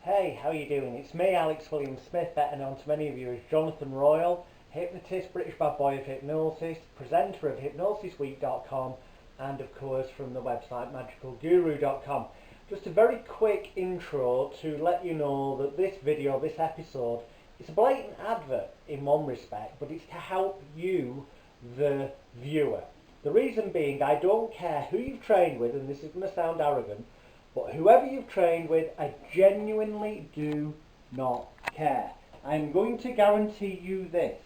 Hey, how are you doing? It's me, Alex William Smith, better known to many of you as Jonathan Royle, hypnotist, British bad boy of hypnosis, presenter of hypnosisweek.com, and of course from the website magicalguru.com. Just a very quick intro to let you know that this video, this episode, is a blatant advert in one respect, but it's to help you, the viewer. The reason being, I don't care who you've trained with, and this is going to sound arrogant, but whoever you've trained with, I genuinely do not care. I'm going to guarantee you this,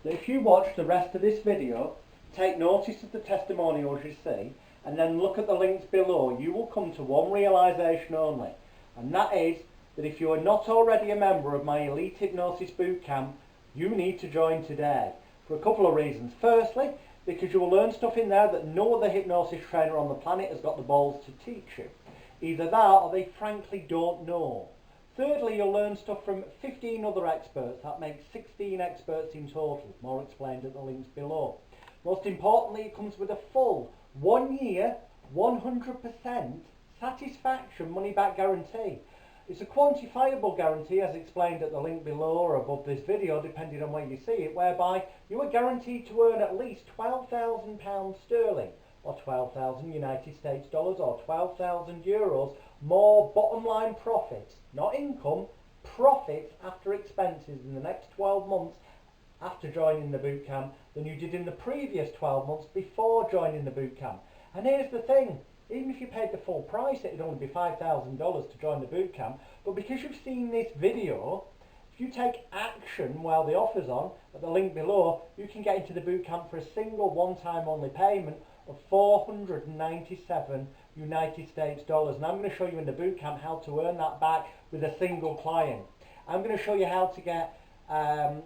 that if you watch the rest of this video, take notice of the testimonials you see, and then look at the links below, you will come to one realisation only, and that is that if you are not already a member of my Elite Hypnosis Bootcamp, you need to join today, for a couple of reasons. Firstly, because you will learn stuff in there that no other hypnosis trainer on the planet has got the balls to teach you. Either that or they frankly don't know. Thirdly, you'll learn stuff from 15 other experts. That makes 16 experts in total. More explained at the links below. Most importantly, it comes with a full 1 year, 100% satisfaction money back guarantee. It's a quantifiable guarantee as explained at the link below or above this video, depending on where you see it, whereby you are guaranteed to earn at least £12,000 sterling or 12,000 United States dollars or 12,000 euros more bottom line profits, not income, profits after expenses in the next 12 months after joining the bootcamp than you did in the previous 12 months before joining the bootcamp. And here's the thing, even if you paid the full price, it would only be $5,000 to join the bootcamp, but because you've seen this video, if you take action while the offer's on, at the link below, you can get into the bootcamp for a single one-time only payment of 497 United States dollars. And I'm going to show you in the bootcamp how to earn that back with a single client. I'm going to show you how to get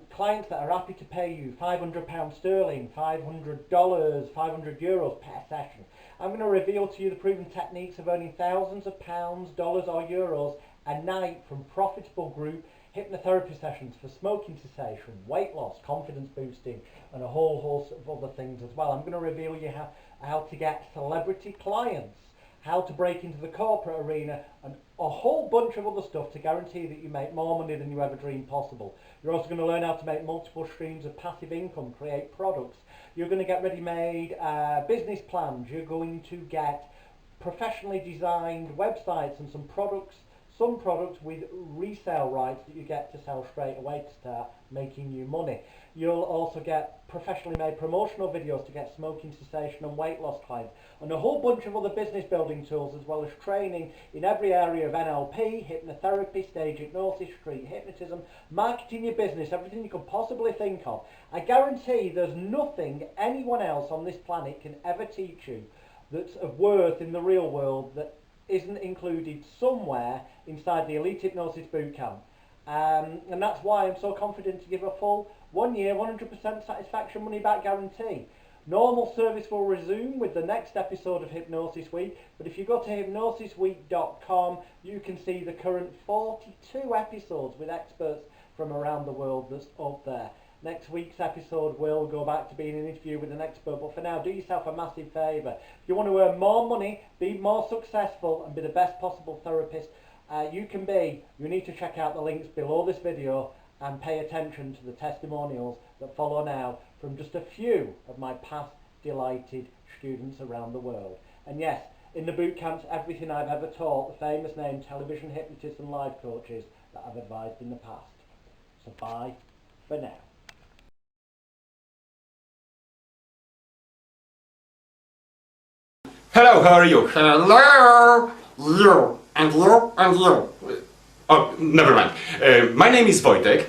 clients that are happy to pay you £500 sterling, $500, 500 euros per session. I'm going to reveal to you the proven techniques of earning thousands of pounds, dollars or euros a night from profitable group hypnotherapy sessions for smoking cessation, weight loss, confidence boosting and a whole host of other things as well. I'm going to reveal you how to get celebrity clients, how to break into the corporate arena and a whole bunch of other stuff to guarantee that you make more money than you ever dreamed possible. You're also going to learn how to make multiple streams of passive income, create products. You're going to get ready-made business plans. You're going to get professionally designed websites and some products with resale rights that you get to sell straight away to start making you money. You'll also get professionally made promotional videos to get smoking cessation and weight loss clients, and a whole bunch of other business building tools, as well as training in every area of NLP, hypnotherapy, stage hypnosis, street hypnotism, marketing your business, everything you could possibly think of. I guarantee there's nothing anyone else on this planet can ever teach you that's of worth in the real world that isn't included somewhere inside the Elite Hypnosis Bootcamp. And that's why I'm so confident to give a full 1 year, 100% satisfaction money back guarantee. Normal service will resume with the next episode of Hypnosis Week, but if you go to hypnosisweek.com, you can see the current 42 episodes with experts from around the world that's up there. Next week's episode will go back to being an interview with an expert, but for now, do yourself a massive favour. If you want to earn more money, be more successful and be the best possible therapist you can be, you need to check out the links below this video and pay attention to the testimonials that follow now from just a few of my past delighted students around the world. And yes, in the bootcamps, everything I've ever taught the famous name television hypnotists and life coaches that I've advised in the past. So bye for now. Hello, how are you? Hello! You, and you, and you. Oh, never mind. My name is Wojtek.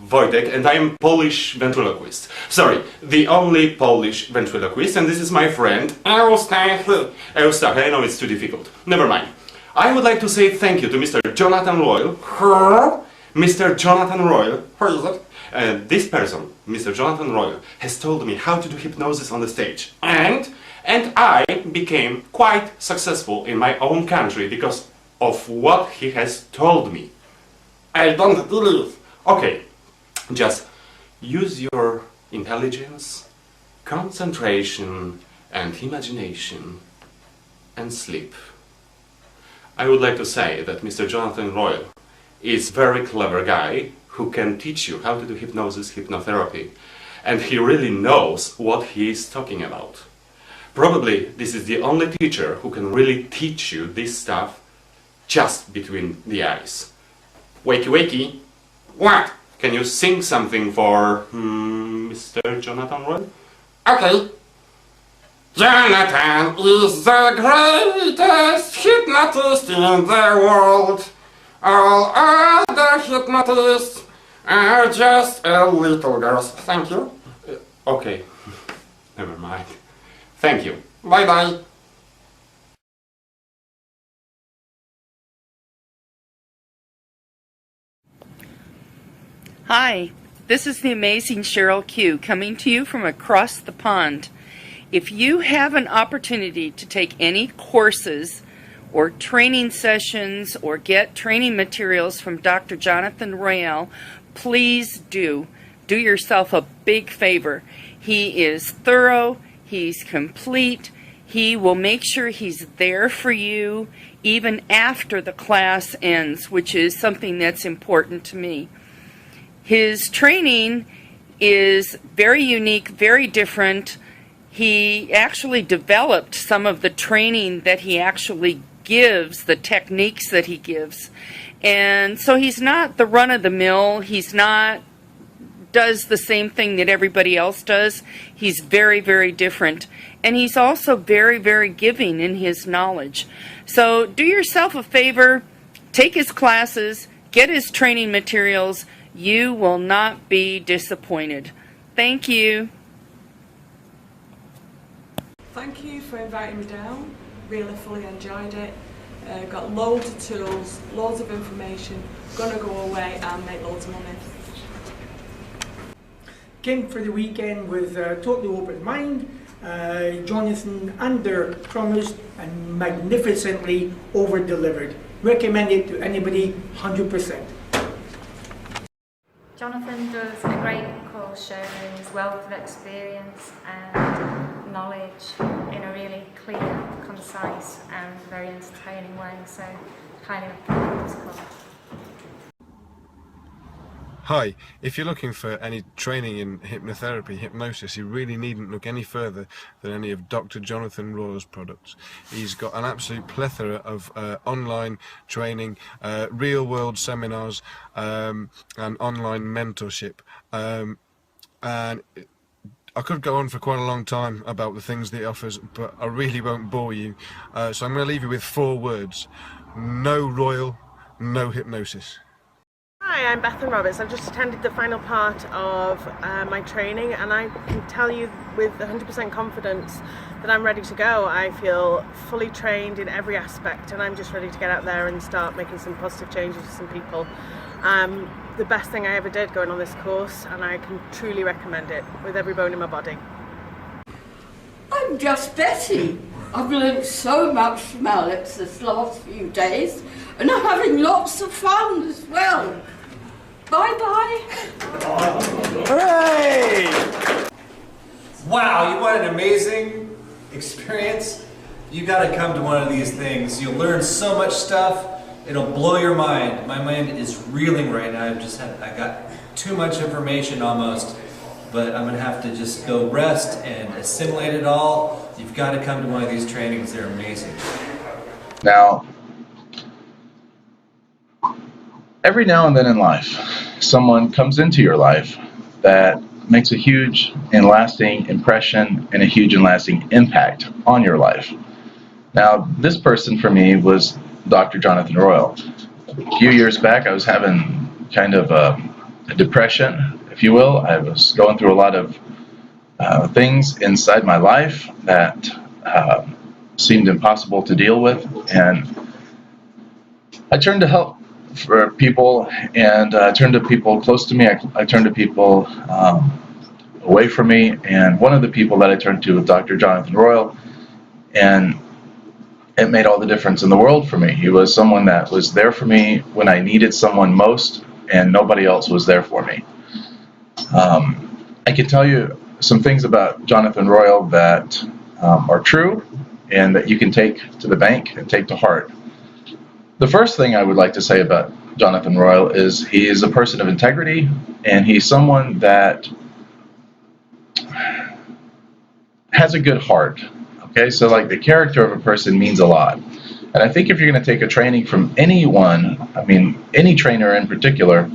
Wojtek, and I am Polish ventriloquist. Sorry, the only Polish ventriloquist, and this is my friend Eustachy. I know it's too difficult. Never mind. I would like to say thank you to Mr. Jonathan Royle. Mr. Jonathan Royle. Who is it? This person, Mr. Jonathan Royle, has told me how to do hypnosis on the stage. And I became quite successful in my own country because of what he has told me. I don't believe. Okay, just use your intelligence, concentration and imagination and sleep. I would like to say that Mr. Jonathan Royle is a very clever guy who can teach you how to do hypnosis, hypnotherapy, and he really knows what he is talking about. Probably this is the only teacher who can really teach you this stuff just between the eyes. Wakey wakey! What? Can you sing something for Mr. Jonathan Royle? Okay. Jonathan is the greatest hypnotist in the world. All other hypnotists are just little girls. Thank you. Okay. Never mind. Thank you. Bye bye. Hi, this is the amazing Cheryl Q coming to you from across the pond. If you have an opportunity to take any courses or training sessions or get training materials from Dr. Jonathan Royle, please do yourself a big favor. He is thorough, he's complete, he will make sure he's there for you even after the class ends, which is something that's important to me. His training is very unique, very different. He actually developed some of the training that he actually gives, the techniques that he gives. And so he's not the run-of-the-mill. He's not does the same thing that everybody else does. He's very, very different. And he's also very, very giving in his knowledge. So do yourself a favor, take his classes, get his training materials. You will not be disappointed. Thank you. Thank you for inviting me down. Really fully enjoyed it. Got loads of tools, loads of information. Gonna go away and make loads of money. Came for the weekend with a totally open mind. Jonathan under-promised and magnificently over-delivered. Recommend it to anybody, 100%. Jonathan does a great course sharing his wealth of experience and knowledge in a really clear, concise and very entertaining way, so highly recommend this course. Hi, if you're looking for any training in hypnotherapy, hypnosis, you really needn't look any further than any of Dr. Jonathan Royle's products. He's got an absolute plethora of online training, real-world seminars, and online mentorship. And I could go on for quite a long time about the things that he offers, but I really won't bore you. So I'm going to leave you with 4 words. No Royle, no hypnosis. Hi, I'm Bethan Roberts. I've just attended the final part of my training, and I can tell you with 100% confidence that I'm ready to go. I feel fully trained in every aspect, and I'm just ready to get out there and start making some positive changes for some people. The best thing I ever did going on this course, and I can truly recommend it with every bone in my body. I'm just Betty. I've learned so much from Alex this last few days, and I'm having lots of fun as well. Bye-bye. Hooray! Wow, you want an amazing experience? You gotta come to one of these things. You'll learn so much stuff, it'll blow your mind. My mind is reeling right now. I got too much information almost, but I'm gonna have to just go rest and assimilate it all. You've gotta come to one of these trainings, they're amazing. Now, every now and then in life, someone comes into your life that makes a huge and lasting impression and a huge and lasting impact on your life. Now, this person for me was Dr. Jonathan Royle. A few years back, I was having kind of a depression, if you will. I was going through a lot of things inside my life that seemed impossible to deal with, and I turned to help for people, and I turned to people close to me. I turned to people away from me, and one of the people that I turned to was Dr. Jonathan Royle, and it made all the difference in the world for me. He was someone that was there for me when I needed someone most, and nobody else was there for me. I can tell you some things about Jonathan Royle that are true and that you can take to the bank and take to heart. The first thing I would like to say about Jonathan Royle is he is a person of integrity, and he's someone that has a good heart. Okay, so like the character of a person means a lot. And I think if you're going to take a training from anyone, I mean, any trainer in particular,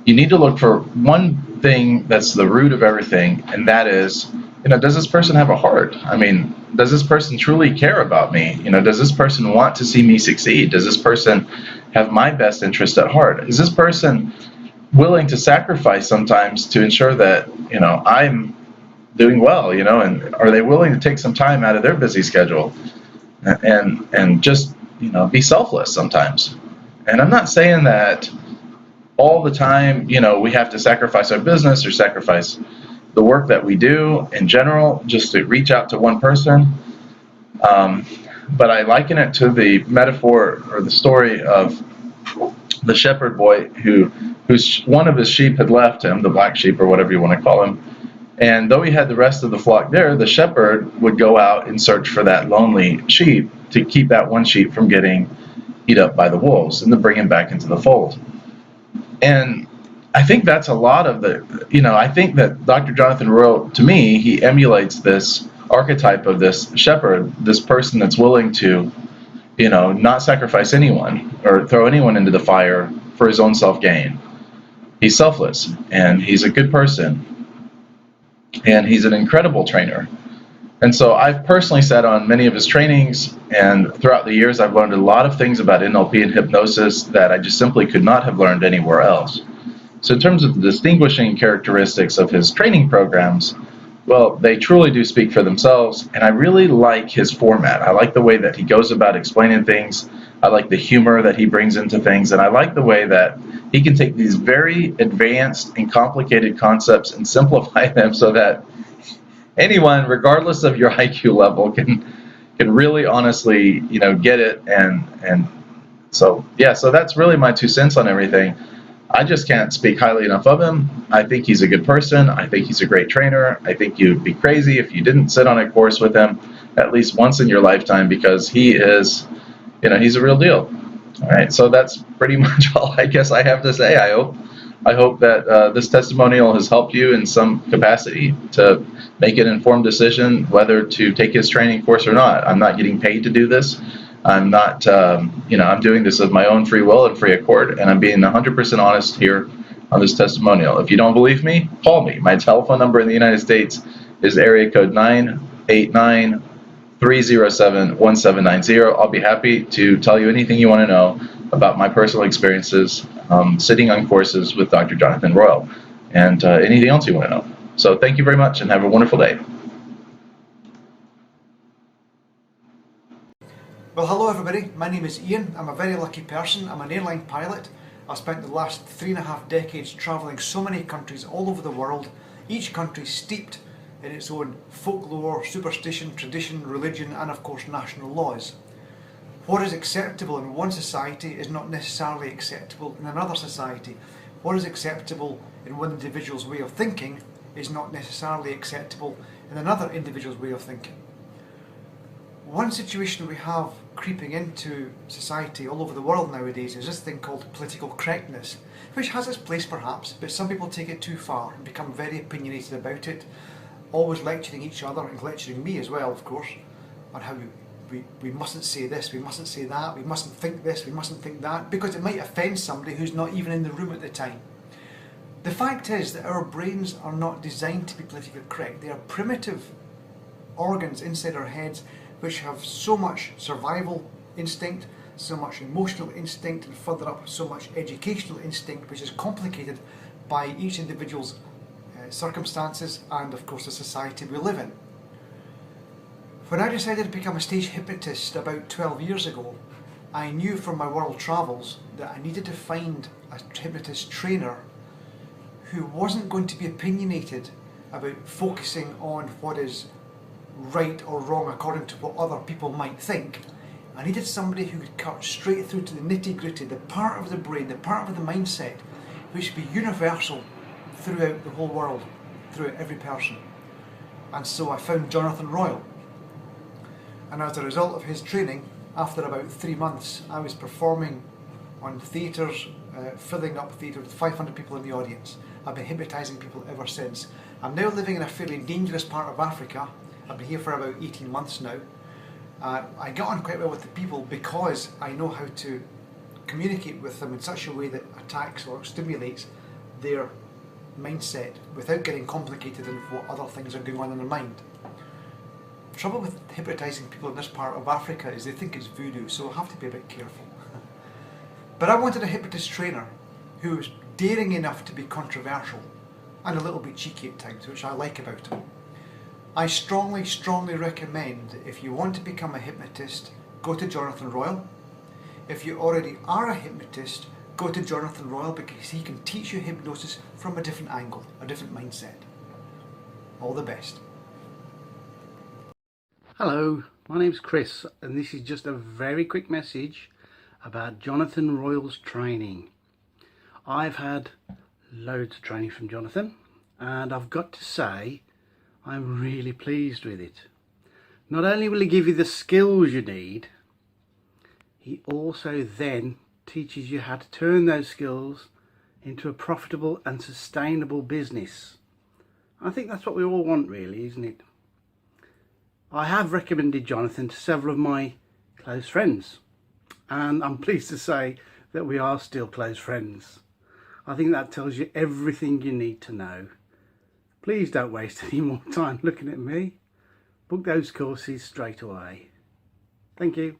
you need to look for one thing that's the root of everything, and that is, does this person have a heart? I mean, does this person truly care about me? Does this person want to see me succeed? Does this person have my best interest at heart? Is this person willing to sacrifice sometimes to ensure that, I'm doing well, and are they willing to take some time out of their busy schedule and just, be selfless sometimes? And I'm not saying that all the time, we have to sacrifice our business or sacrifice the work that we do in general just to reach out to one person. But I liken it to the metaphor or the story of the shepherd boy whose one of his sheep had left him, the black sheep or whatever you want to call him. And though he had the rest of the flock there, the shepherd would go out and search for that lonely sheep to keep that one sheep from getting eat up by the wolves and to bring him back into the fold. And I think that's a lot of I think that Dr. Jonathan Royle, to me, he emulates this archetype of this shepherd, this person that's willing to, not sacrifice anyone or throw anyone into the fire for his own self-gain. He's selfless, and he's a good person, and he's an incredible trainer. And so I've personally sat on many of his trainings, and throughout the years I've learned a lot of things about NLP and hypnosis that I just simply could not have learned anywhere else. So in terms of the distinguishing characteristics of his training programs, well, they truly do speak for themselves, and I really like his format. I like the way that he goes about explaining things. I like the humor that he brings into things, and I like the way that he can take these very advanced and complicated concepts and simplify them so that anyone, regardless of your IQ level, can really honestly, get it. And so that's really my 2 cents on everything. I just can't speak highly enough of him. I think he's a good person. I think he's a great trainer. I think you'd be crazy if you didn't sit on a course with him at least once in your lifetime, because he is, he's a real deal. All right, so that's pretty much all I guess I have to say. I hope that this testimonial has helped you in some capacity to make an informed decision whether to take his training course or not. I'm not getting paid to do this. I'm not, I'm doing this of my own free will and free accord, and I'm being 100% honest here on this testimonial. If you don't believe me, call me. My telephone number in the United States is area code 989-307-1790. I'll be happy to tell you anything you want to know about my personal experiences sitting on courses with Dr. Jonathan Royle, and anything else you want to know. So thank you very much, and have a wonderful day. Well, hello everybody, my name is Ian. I'm a very lucky person. I'm an airline pilot. I've spent the last 3.5 decades travelling so many countries all over the world, each country steeped in its own folklore, superstition, tradition, religion, and of course national laws. What is acceptable in one society is not necessarily acceptable in another society. What is acceptable in one individual's way of thinking is not necessarily acceptable in another individual's way of thinking. One situation we have creeping into society all over the world nowadays is this thing called political correctness, which has its place perhaps, but some people take it too far and become very opinionated about it, always lecturing each other and lecturing me as well, of course, on how we mustn't say this, we mustn't say that, we mustn't think this, we mustn't think that, because it might offend somebody who's not even in the room at the time. The fact is that our brains are not designed to be politically correct. They are primitive organs inside our heads which have so much survival instinct, so much emotional instinct, and further up so much educational instinct, which is complicated by each individual's circumstances and of course the society we live in. When I decided to become a stage hypnotist about 12 years ago, I knew from my world travels that I needed to find a hypnotist trainer who wasn't going to be opinionated about focusing on what is right or wrong according to what other people might think. I needed somebody who could cut straight through to the nitty-gritty, the part of the brain, the part of the mindset, which would be universal throughout the whole world, throughout every person. And so I found Jonathan Royle. And as a result of his training, after about 3 months, I was performing on theatres, filling up theatres with 500 people in the audience. I've been hypnotising people ever since. I'm now living in a fairly dangerous part of Africa. I've been here for about 18 months now. I get on quite well with the people because I know how to communicate with them in such a way that attacks or stimulates their mindset without getting complicated in what other things are going on in their mind. The trouble with hypnotising people in this part of Africa is they think it's voodoo, so I have to be a bit careful. But I wanted a hypnotist trainer who was daring enough to be controversial and a little bit cheeky at times, which I like about him. I strongly, strongly recommend that if you want to become a hypnotist, go to Jonathan Royle. If you already are a hypnotist, go to Jonathan Royle because he can teach you hypnosis from a different angle, a different mindset. All the best. Hello, my name's Chris and this is just a very quick message about Jonathan Royle's training. I've had loads of training from Jonathan and I've got to say I'm really pleased with it. Not only will he give you the skills you need, he also then teaches you how to turn those skills into a profitable and sustainable business. I think that's what we all want really, isn't it? I have recommended Jonathan to several of my close friends and I'm pleased to say that we are still close friends. I think that tells you everything you need to know. Please don't waste any more time looking at me. Book those courses straight away. Thank you.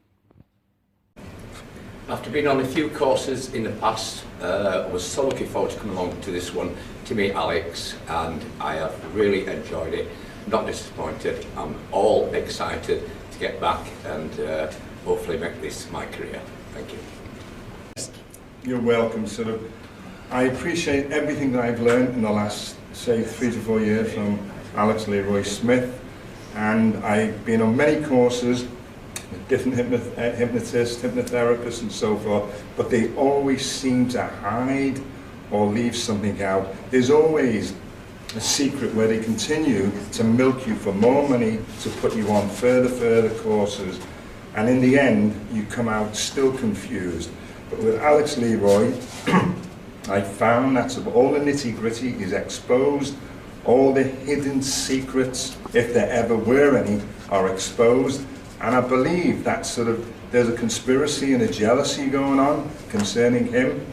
After being on a few courses in the past, I was so looking forward to coming along to this one to meet Alex, and I have really enjoyed it. Not disappointed. I'm all excited to get back and hopefully make this my career. Thank you. You're welcome. I appreciate everything that I've learned in the last, say, 3 to 4 years from Alex Leroy Smith, and I've been on many courses with different hypnotists, hypnotherapists and so forth, but they always seem to hide or leave something out. There's always a secret where they continue to milk you for more money to put you on further courses, and in the end you come out still confused. But with Alex Leroy I found that all the nitty-gritty is exposed, all the hidden secrets, if there ever were any, are exposed, and I believe that there's a conspiracy and a jealousy going on concerning him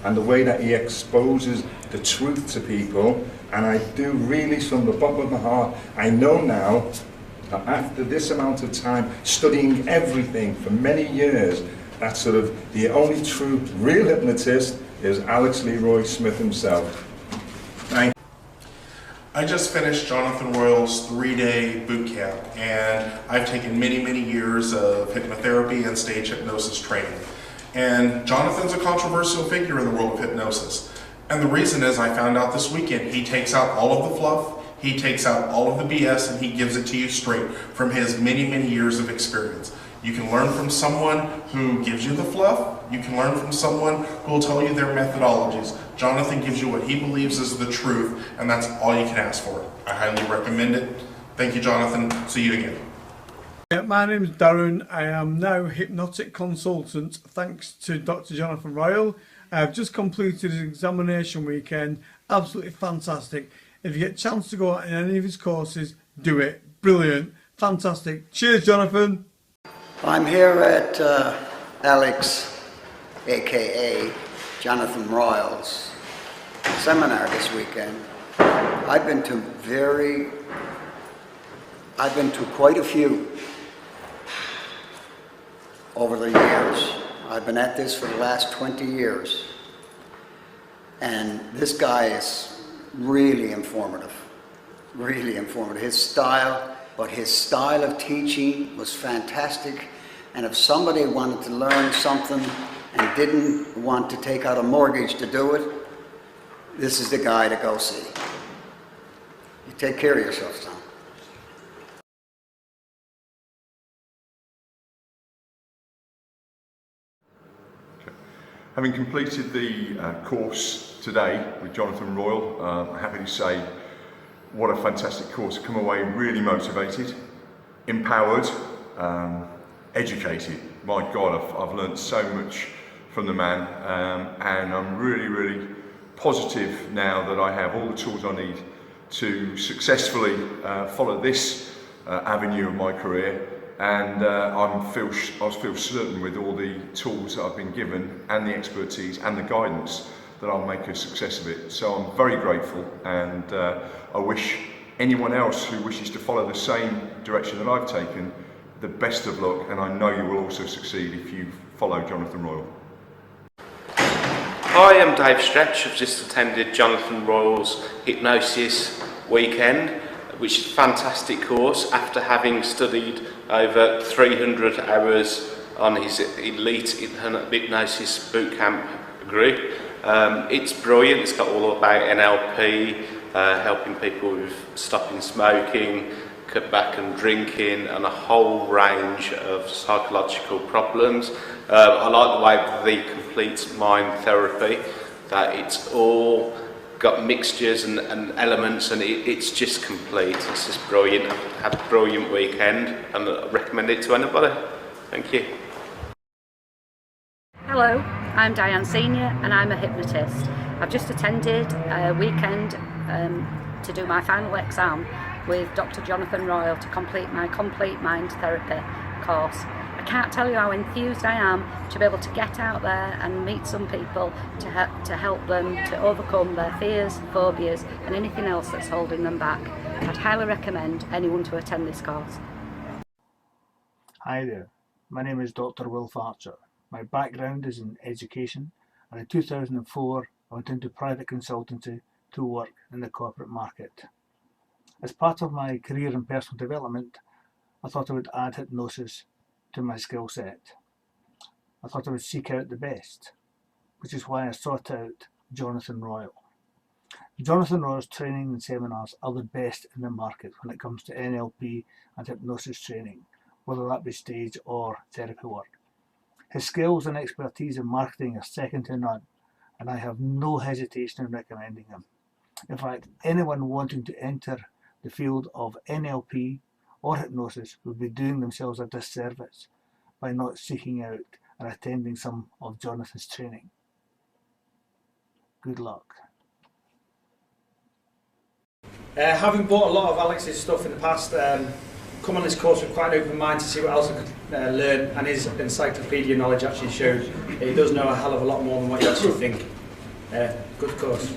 and the way that he exposes the truth to people. And I do really, from the bottom of my heart, I know now that after this amount of time studying everything for many years, that the only true real hypnotist is Alex Leroy Smith himself. Thank you. I just finished Jonathan Royle's 3-day boot camp, and I've taken many years of hypnotherapy and stage hypnosis training. And Jonathan's a controversial figure in the world of hypnosis. And the reason is I found out this weekend he takes out all of the fluff, he takes out all of the BS, and he gives it to you straight from his many years of experience. You can learn from someone who gives you the fluff, you can learn from someone who will tell you their methodologies. Jonathan gives you what he believes is the truth, and that's all you can ask for. I highly recommend it. Thank you, Jonathan. See you again. My name is Darren. I am now hypnotic consultant thanks to Dr. Jonathan Royle. I've just completed his examination weekend. Absolutely fantastic. If you get a chance to go out in any of his courses, do it. Brilliant. Fantastic. Cheers, Jonathan. I'm here at Alex, aka Jonathan Royle's seminar this weekend. I've been to quite a few over the years. I've been at this for the last 20 years. And this guy is really informative. His style of teaching was fantastic. And if somebody wanted to learn something and didn't want to take out a mortgage to do it, this is the guy to go see. You take care of yourself, son. Having completed the course today with Jonathan Royle, I'm happy to say what a fantastic course. Come away really motivated, empowered, educated. My God, I've learned so much from the man, and I'm really positive now that I have all the tools I need to successfully follow this avenue of my career, and I feel certain with all the tools that I've been given and the expertise and the guidance that I'll make a success of it. So I'm very grateful, and I wish anyone else who wishes to follow the same direction that I've taken the best of luck, and I know you will also succeed if you follow Jonathan Royle. Hi, I'm Dave Stretch. I've just attended Jonathan Royle's Hypnosis weekend, which is a fantastic course after having studied over 300 hours on his Elite Hypnosis Bootcamp group. It's brilliant. It's got all about NLP, helping people with stopping smoking, cut back on drinking, and a whole range of psychological problems. I like the way that the complete mind therapy, that it's all got mixtures and elements, and it's just complete. It's just brilliant. I had a brilliant weekend, and I recommend it to anybody. Thank you. Hello, I'm Diane Senior and I'm a hypnotist. I've just attended a weekend to do my final exam with Dr. Jonathan Royle to complete my complete mind therapy course. I can't tell you how enthused I am to be able to get out there and meet some people to help them to overcome their fears, phobias and anything else that's holding them back. I'd highly recommend anyone to attend this course. Hi there, my name is Dr. Will Archer. My background is in education, and in 2004 I went into private consultancy to work in the corporate market. As part of my career in personal development, I thought I would add hypnosis to my skill set. I thought I would seek out the best, which is why I sought out Jonathan Royle. Jonathan Royle's training and seminars are the best in the market when it comes to NLP and hypnosis training, whether that be stage or therapy work. His skills and expertise in marketing are second to none, and I have no hesitation in recommending him. In fact, anyone wanting to enter the field of NLP or hypnosis would be doing themselves a disservice by not seeking out and attending some of Jonathan's training. Good luck. Having bought a lot of Alex's stuff in the past, come on this course with quite an open mind to see what else I could learn, and his encyclopedia knowledge actually showed he does know a hell of a lot more than what you actually think. Good course.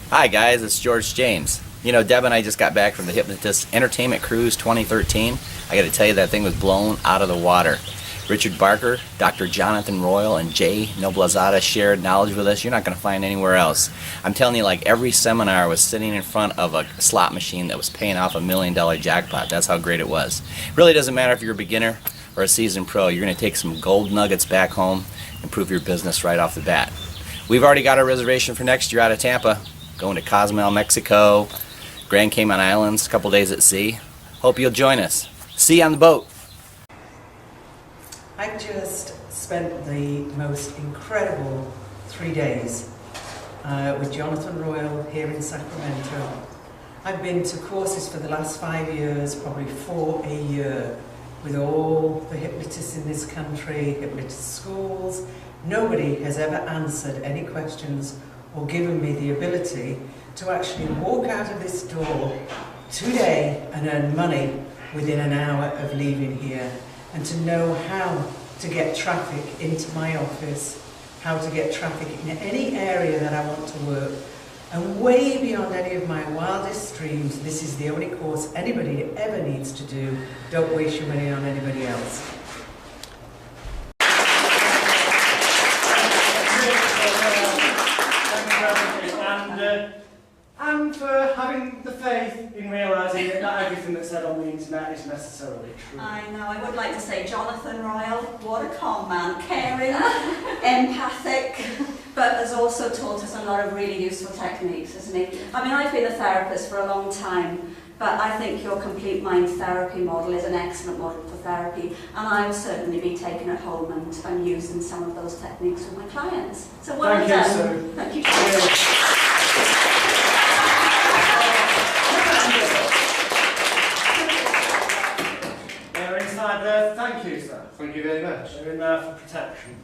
Hi guys, it's George James. You know, Deb and I just got back from the Hypnotist Entertainment Cruise 2013. I got to tell you, that thing was blown out of the water. Richard Barker, Dr. Jonathan Royle, and Jay Noblezada shared knowledge with us you're not going to find anywhere else. I'm telling you, like, every seminar was sitting in front of a slot machine that was paying off $1 million jackpot. That's how great it was. It really doesn't matter if you're a beginner or a seasoned pro. You're going to take some gold nuggets back home and improve your business right off the bat. We've already got our reservation for next year out of Tampa, going to Cozumel, Mexico, Grand Cayman Islands, a couple days at sea. Hope you'll join us. See you on the boat. I've just spent the most incredible 3 days with Jonathan Royle here in Sacramento. I've been to courses for the last 5 years, probably 4 a year, with all the hypnotists in this country, hypnotist schools. Nobody has ever answered any questions or given me the ability to actually walk out of this door today and earn money within an hour of leaving here, and to know how to get traffic into my office, how to get traffic in any area that I want to work, and way beyond any of my wildest dreams. This is the only course anybody ever needs to do. Don't waste your money on anybody else. And for having the faith in realising that not everything that's said on the internet is necessarily true. I know, I would like to say Jonathan Royle, what a calm man, caring, empathic, but has also taught us a lot of really useful techniques, hasn't he? I mean, I've been a therapist for a long time, but I think your complete mind therapy model is an excellent model for therapy, and I will certainly be taking it home and using some of those techniques with my clients. So well done. Thank you, sir. They're inside there. Thank you, sir. Thank you very much. They're in there for protection.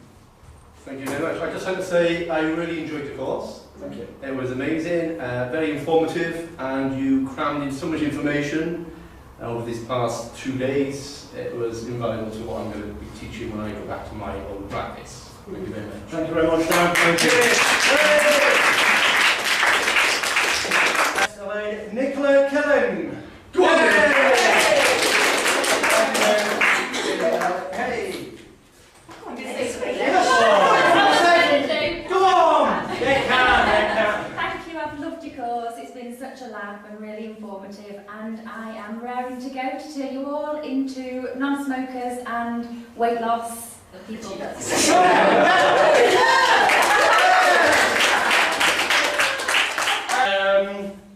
Thank you very much. I just had to say I really enjoyed the course. Thank you. It was amazing, very informative, and you crammed in so much information over these past 2 days. It was invaluable to what I'm going to be teaching when I go back to my own practice. Thank you very much. Thank you very much, Dan. Thank you. Nicola Killen. Go on, Hey. Go on. They can. Thank you, I've loved your course. It's been such a laugh and really informative, and I am raring to go to turn you all into non-smokers and weight loss people.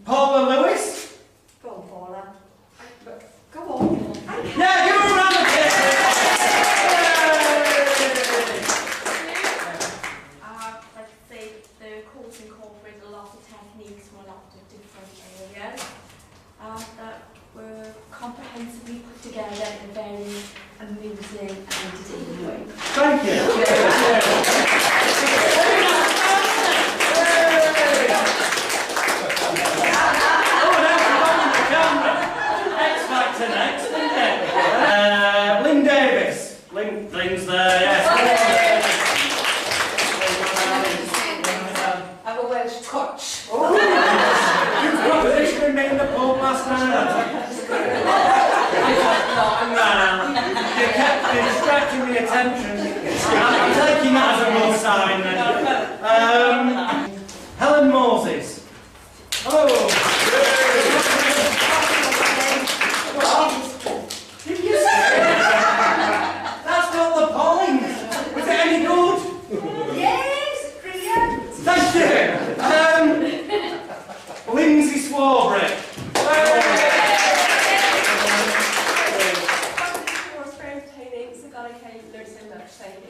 Paula Lewis. Go on, Paula. Go on. Yeah, give her a round of applause. Like I say, the course incorporated a lot of techniques from a lot of different areas that were comprehensively put together in a very amusing and entertaining way. Thank you. X-Factor next, isn't it? Lynn Davis. Lynn's there, yes. Have a Welsh touch. You've got this with me in the pub last night. You kept distracting the attention. I'm taking that as a good sign then. Helen Moses. Hello. Did you say? That's not the point. Was it any good? Yes, brilliant. Thank you. Lindsay Swarbrick.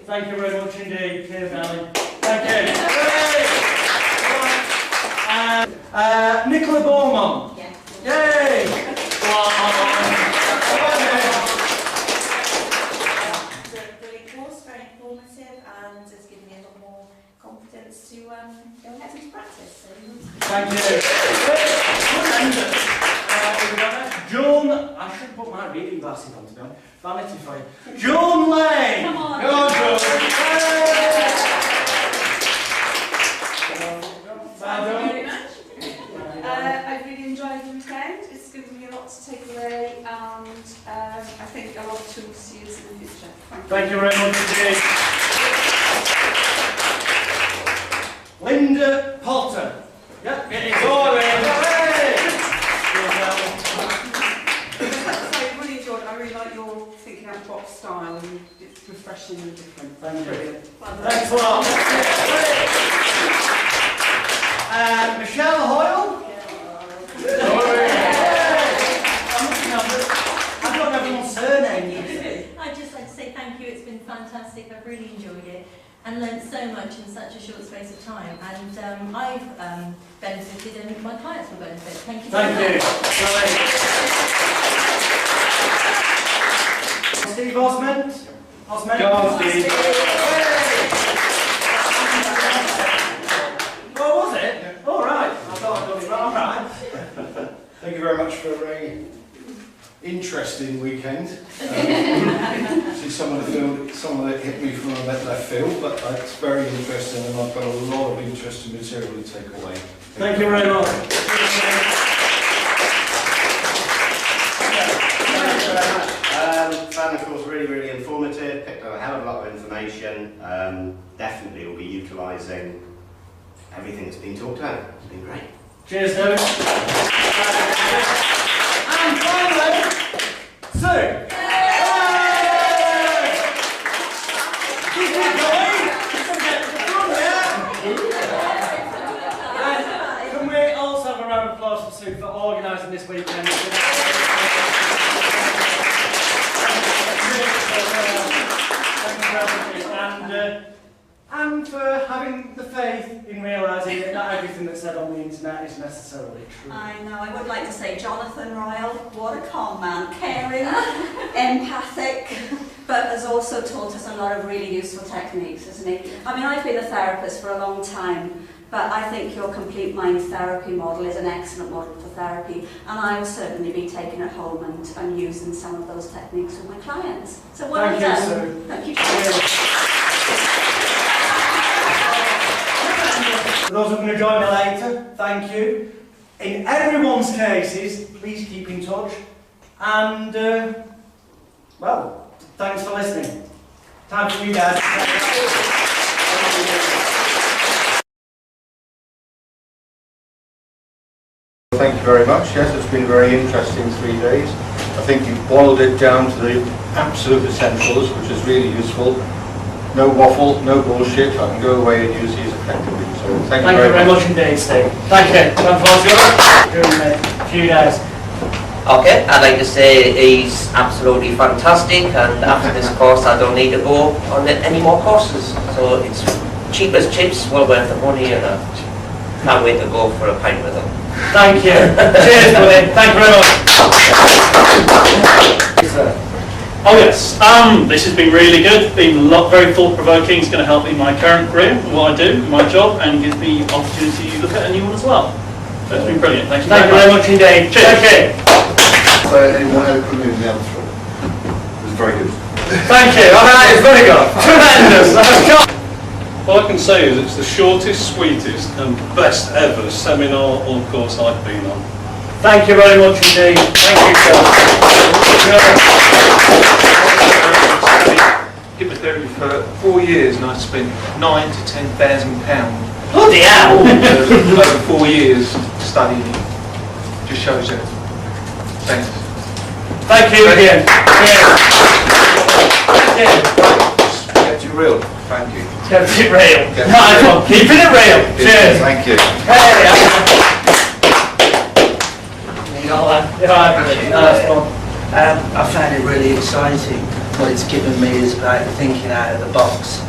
Thank you very much indeed. Cheers, Alan. Thank you. Nicola Beaumont. Yay! It's a brilliant course, very informative, and has given me a lot more confidence to go and get into practice. Thank you. Joan, I should put my reading glasses on to be honest. Vanity for you. Joan Lane! Come on. Go on, Joan. Thank you very much. I've really enjoyed the weekend. It's given me a lot to take away, and I think a lot of tools to use in the future. Thank you very much indeed. Linda Potter. Yep, it is all I really enjoyed it. I really like your thinking out the box style, and it's refreshing and different. Thank you. Brilliant. Thanks a lot. Michelle Hoyle. I've got everyone's surname. I'd just like to say thank you. It's been fantastic. I've really enjoyed it and learned so much in such a short space of time. And I've benefited, and my clients will benefit. Thank you. Thank you. Steve Osmond. Go on, Steve. What was it? All right. I thought I'd done it right. All right. Thank you very much for a very interesting weekend. See some of it hit me from a bit left field, but it's very interesting, and I've got a lot of interesting material to take away. Thank you very much. Found the course really informative, picked up a hell of a lot of information, definitely will be utilising everything that's been talked about. It's been great. Cheers, David. And finally, Sue. Keep it going. Can we also have a round of applause for Sue for organising this weekend? And for having the faith in realising that not everything that's said on the internet is necessarily true. I know, I would like to say Jonathan Royle, what a calm man, caring, empathic, but has also taught us a lot of really useful techniques, hasn't he? I mean, I've been a therapist for a long time, but I think your complete mind therapy model is an excellent model for therapy, and I will certainly be taking it home and using some of those techniques with my clients. So well done. Thank you. For those who are going to join me later, thank you. In everyone's cases, please keep in touch. And, well, thanks for listening. Time for you guys. Thank you very much. Yes, it's been a very interesting 3 days. I think you've boiled it down to the absolute essentials, which is really useful. No waffle, no bullshit. I can go away and use these effectively. So thank you very much indeed, Steve. Thank you. During a few days. Okay, I'd like to say he's absolutely fantastic, and after this course I don't need to go on any more courses. So it's cheap as chips, well worth the money, and I can't wait to go for a pint with him. Thank you. Cheers, buddy. Thank you very much. Oh yes, this has been really good, been very thought-provoking. It's going to help me in my current career, what I do, my job, and give me opportunity to look at a new one as well. So it's been brilliant. Thank you very much indeed. Cheers. Thank you. So anyone eloquently in the other throw? It was very good. Thank you. It's very good. Tremendous. All I can say is it's the shortest, sweetest and best ever seminar or course I've been on. Thank you very much indeed. Thank you, sir. Hypnotherapy for 4 years, and I spent £9,000 to £10,000. Bloody hell! Over 4 years studying it. Just shows you. Thanks. Thank you again. Kept it real. Thank you. Kept it real. Nice one. Keeping it real. Cheers. Thank you. I found it really exciting. What it's given me is about thinking out of the box,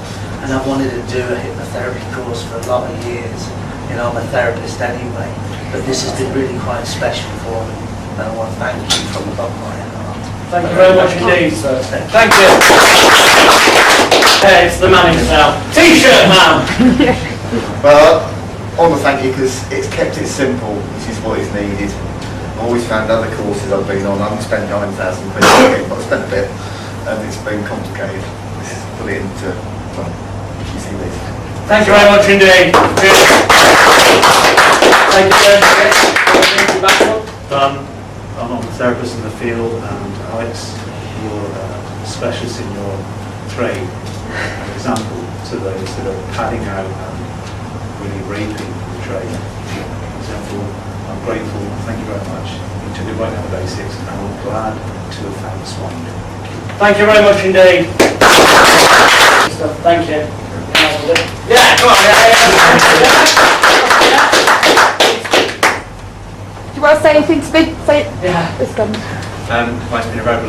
and I've wanted to do a hypnotherapy course for a lot of years. You know, I'm a therapist anyway, but this has been really quite special for me, and I want to thank you from the bottom of my heart. Thank you very much indeed, sir. Thank you. Hey, it's the man himself. T-shirt man. Well, I want to thank you because it's kept it simple, which is what is needed. I've always found other courses I've been on, I haven't spent £9,000, but I've spent a bit, and it's been complicated. This is put it into, well, you see this. Thank you very much indeed. Thank you. I'm not a therapist in the field, and Alex, you're a specialist in your trade, an example to those that are padding out and really raping the trade. For example, I'm grateful, thank you very much. You took it right down the basics, and I'm glad to have found the swine. Thank you very much indeed. Thank you. Yeah, come on. Do you want to say anything to me? Say it. Yeah. It's gone. Well, it's been a very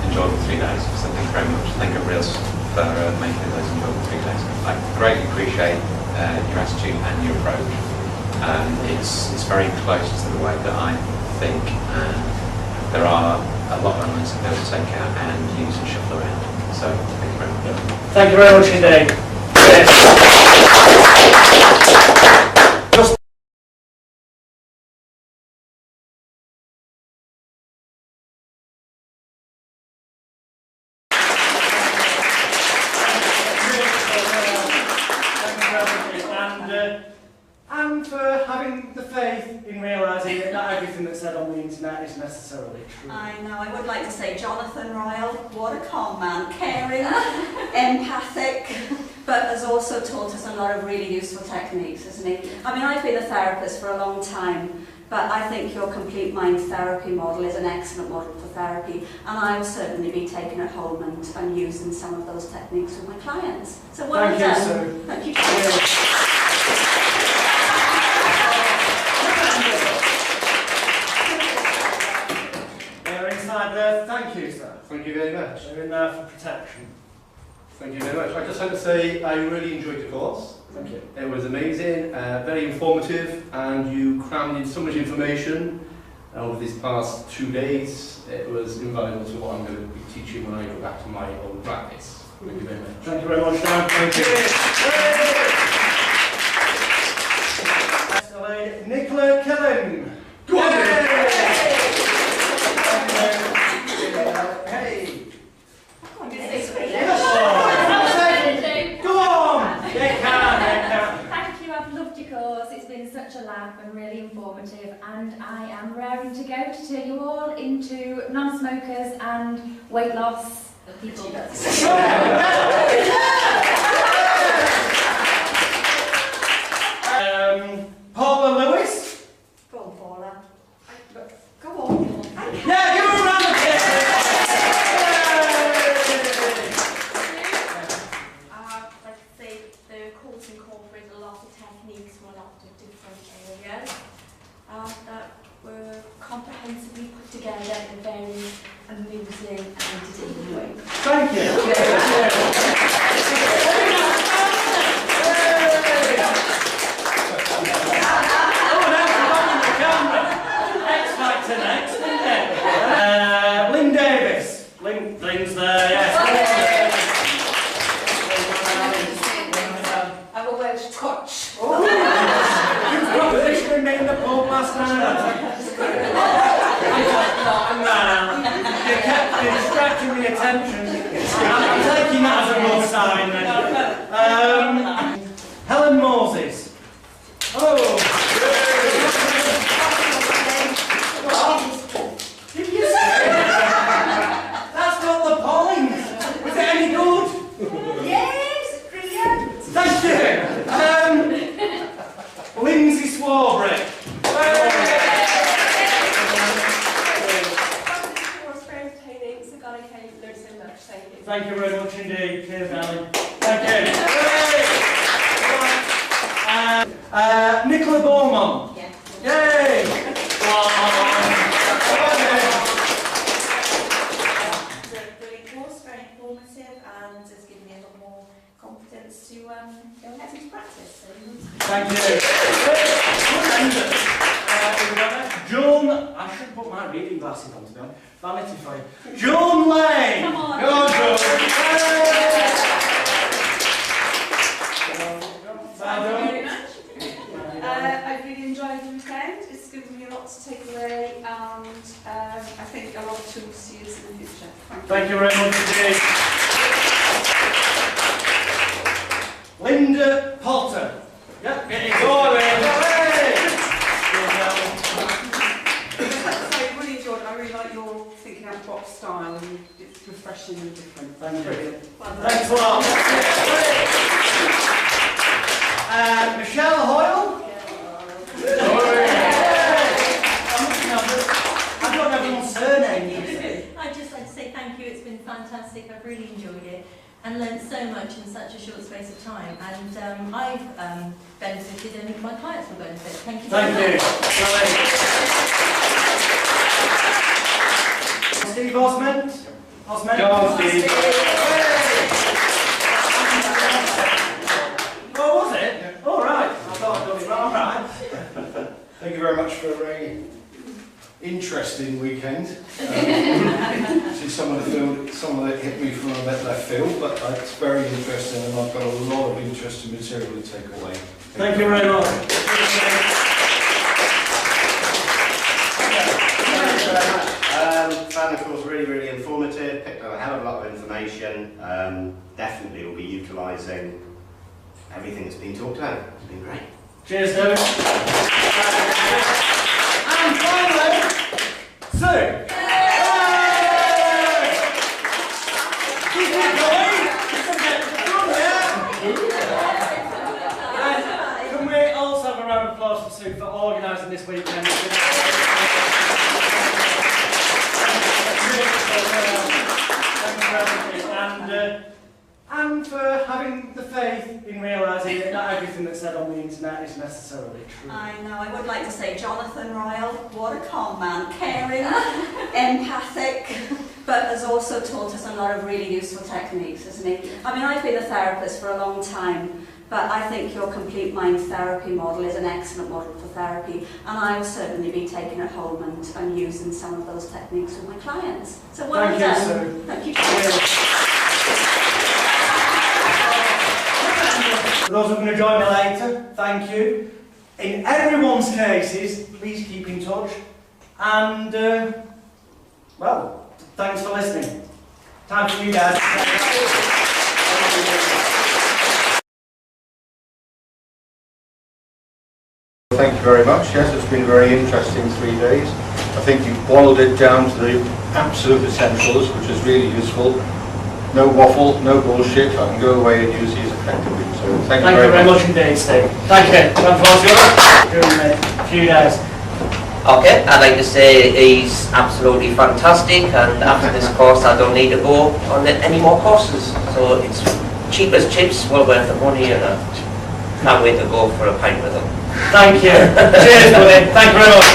enjoyable 3 days, so thank you very much. Thank you, Reels, for making those enjoyable 3 days. I greatly appreciate your attitude and your approach. It's very close to the way that I think, and there are a lot of elements that to take out and use and shuffle around. So thank you very much. Thank you very much indeed. And for having the faith in realising that not everything that's said on the internet is necessarily true. I know, I would like to say Jonathan Royle, what a calm man, caring, empathic, but has also taught us a lot of really useful techniques, hasn't he? I mean, I've been a therapist for a long time, but I think your complete mind therapy model is an excellent model for therapy, and I will certainly be taking it home and using some of those techniques with my clients. So well Thank done. you, sir. Thank you. They're inside there. Thank you, sir. Thank you very much. They're in there for protection. Thank you very much. I just want to say I really enjoyed the course. Thank you. It was amazing, very informative, and you crammed in so much information. over these past 2 days, it was invaluable to what I'm going to be teaching when I go back to my own practice. Thank you very much. Thank you very much, Dan. Thank you. Nicola Killen. Go on, Hey. Go on. They can. Thank you, I've loved your course. It's been such a laugh and really informative, and I am raring to go to turn you all into non-smokers and weight loss people. Paula Lewis. Go on, Paula. Go on. Yeah, give her a round of applause. Like I say, the course incorporates a lot of techniques from a lot of different areas that were comprehensively put together in a very amusing and entertaining way. Thank you. X-Factor next, isn't it? Lynn Davis. Lynn's there, yes. Have a Welsh touch. You've got positioning me in the pub last night. You kept distracting the attention. I'm taking that as a good sign then. Helen Moses. Oh! Did you say? That's not the point. Was it any good? Yes, brilliant. Thank you. Lindsay Swarbrick. Thank you very much indeed. Cheers, Alan. Thank you. Nicola Beaumont. Yeah. Yay! It's a brilliant course, very informative, and it's given me a lot more confidence to go and get into practice. So. Thank you. Joan, I should put my reading glasses on to be honest. Vanity for you. Joan Lane! Come on. Go on, Joan. Thank you very much. I've really enjoyed the weekend. It's given me a lot to take away, and I think a lot of tools to use in the future. Thank you very much indeed. Linda Potter. Yep, get it going. I really enjoyed it. I really like your thinking out the box style, and it's refreshing and different. Thank you. Brilliant. Thanks a lot. Michelle Hoyle. I've got everyone's surname. I'd just like to say thank you, it's been fantastic, I've really enjoyed it and learnt so much in such a short space of time, and I've benefited and my clients will benefit. Thank you very much. Steve Osmond. Osmond. Go on, Steve. Oh, was it? All right. I thought I'd done it wrong. All right. Thank you very much for a very interesting weekend. See some of that hit me from about left field, but it's very interesting, and I've got a lot of interesting material to take away. Thank you very much. Found the course really informative, picked up a hell of a lot of information, definitely will be utilising everything that's been talked about. It's been great. Cheers, David. And finally, Sue. Keep it going. Can we also have a round of applause for Sue for organising this weekend? And for having the faith in realising that not everything that's said on the internet is necessarily true. I know, I would like to say Jonathan Royle, what a calm man, caring, empathic, but has also taught us a lot of really useful techniques, hasn't he? I mean, I've been a therapist for a long time, but But I think your complete mind therapy model is an excellent model for therapy, and I will certainly be taking it home and using some of those techniques with my clients. So well Thank done. you, Sue. Thank you. For those who are going to join me later, thank you. In everyone's cases, please keep in touch. And, well, thanks for listening. Time for you guys. Thank you very much. Yes, it's been a very interesting 3 days. I think you've boiled it down to the absolute essentials, which is really useful. No waffle, no bullshit. I can go away and use these effectively. So thank you very much indeed, Steve. Thank you. During a few days. Okay, I'd like to say he's absolutely fantastic, and after this course I don't need to go on any more courses. So it's cheap as chips, well worth the money, and I can't wait to go for a pint with him. Thank you. Cheers, buddy. Thank you very much.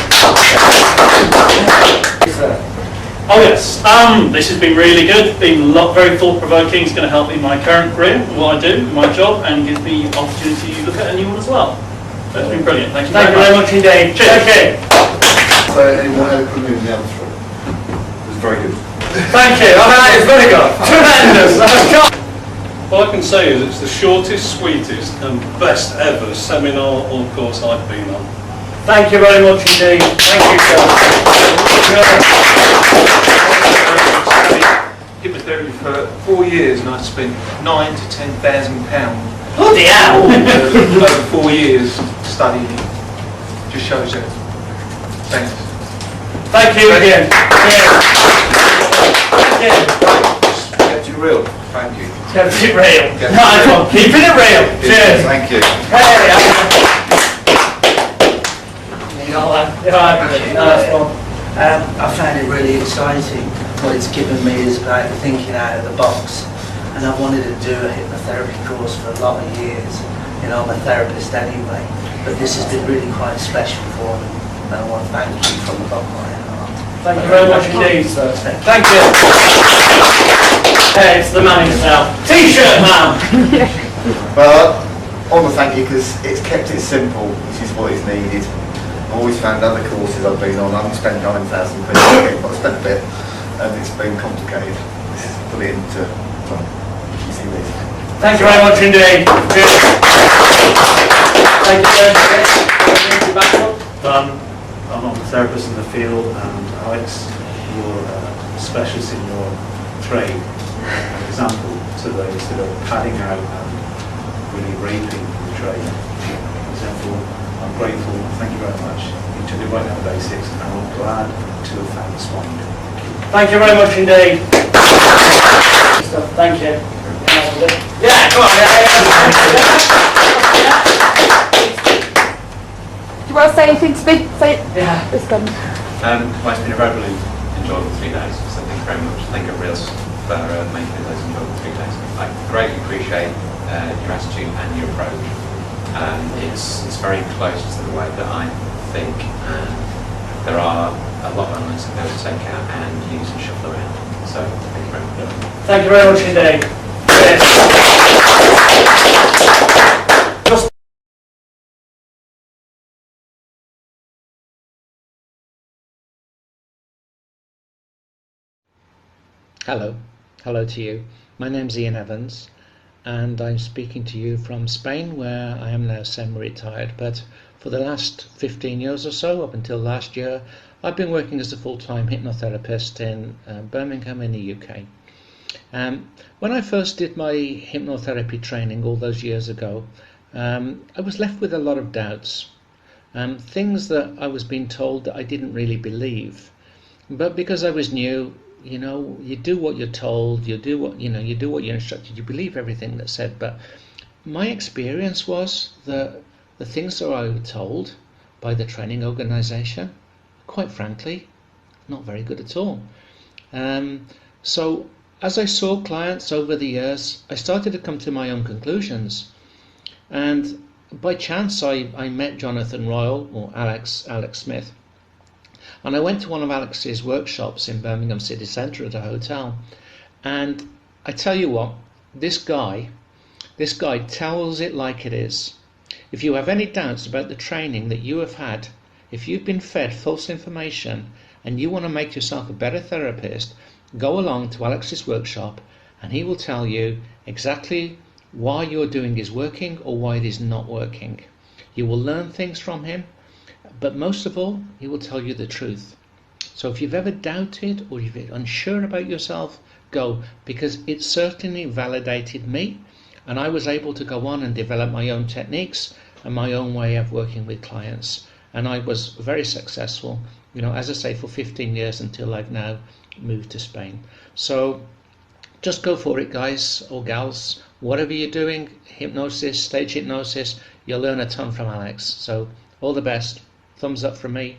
Oh yes, this has been really good, been very thought-provoking. It's going to help me in my current career, what I do, my job, and give me opportunity to look at a new one as well. So it's been brilliant. Thank you very much indeed. Cheers. Okay. So anyone eloquently in the other three? It was very good. Thank you. It's very good. Tremendous. All I can say is it's the shortest, sweetest and best ever seminar or course I've been on. Thank you very much indeed. Thank you, sir. Hypnotherapy for 4 years, and I've spent £9,000 to £10,000 Bloody hell! over 4 years studying it. Just shows you. Thanks. Thank you again. Just get you real. Thank you. Kept it real. Nice one. Keeping it real. Cheers. Thank you. Nice one. I found it really exciting. What it's given me is about thinking out of the box. And I wanted to do a hypnotherapy course for a lot of years. You know, I'm a therapist anyway. But this has been really quite special for me. And I want to thank you from the bottom of my heart. Thank you very much indeed, sir. Thank you. Hey, it's the man himself. T-shirt man! Well, I want to thank you because it's kept it simple, which is what is needed. I've always found other courses I've been on, I haven't spent £9,000, but I spent a bit, and it's been complicated. This is put it into, well, easy this. Thank you very much indeed. Cheers. Thank you. I'm not a therapist in the field, and Alex, you're a specialist in your trade. An example to those that are padding out and really raping the trade. Therefore, I'm grateful. Thank you very much. You took it right down the basics, and I'm glad to have found the spine. Thank you very much indeed. Thank you. Yeah, come on. Do you want to say anything to me? Say it. Yeah. It's done. Well, it's been a really enjoyable 3 days, so thank you very much. Thank you, Reels, for making those enjoyable 3 days. I greatly appreciate your attitude and your approach. It's very close to the way that I think, and there are a lot of elements that go to take out and use and shuffle around. So thank you very much. Thank you very much indeed. Hello to you. My name's Ian Evans, and I'm speaking to you from Spain, where I am now semi-retired, but for the last 15 years or so, up until last year, I've been working as a full-time hypnotherapist in Birmingham in the UK. When I first did my hypnotherapy training all those years ago, I was left with a lot of doubts, things that I was being told that I didn't really believe, but because I was new, you know, you do what you're told, you do what you're instructed, you believe everything that's said. But my experience was that the things that I was told by the training organisation, quite frankly, not very good at all. So as I saw clients over the years, I started to come to my own conclusions. And by chance, I met Jonathan Royle, or Alex Smith. And I went to one of Alex's workshops in Birmingham city centre at a hotel. And I tell you what, this guy This guide tells it like it is. If you have any doubts about the training that you have had, if you've been fed false information and you want to make yourself a better therapist, go along to Alex's workshop and he will tell you exactly why you're doing is working or why it is not working. You will learn things from him, but most of all, he will tell you the truth. So if you've ever doubted or if you're unsure about yourself, go, because it certainly validated me, and I was able to go on and develop my own techniques and my own way of working with clients. And I was very successful, as I say, for 15 years until I've now moved to Spain. So just go for it, guys or gals. Whatever you're doing, hypnosis, stage hypnosis, you'll learn a ton from Alex. So all the best. Thumbs up from me.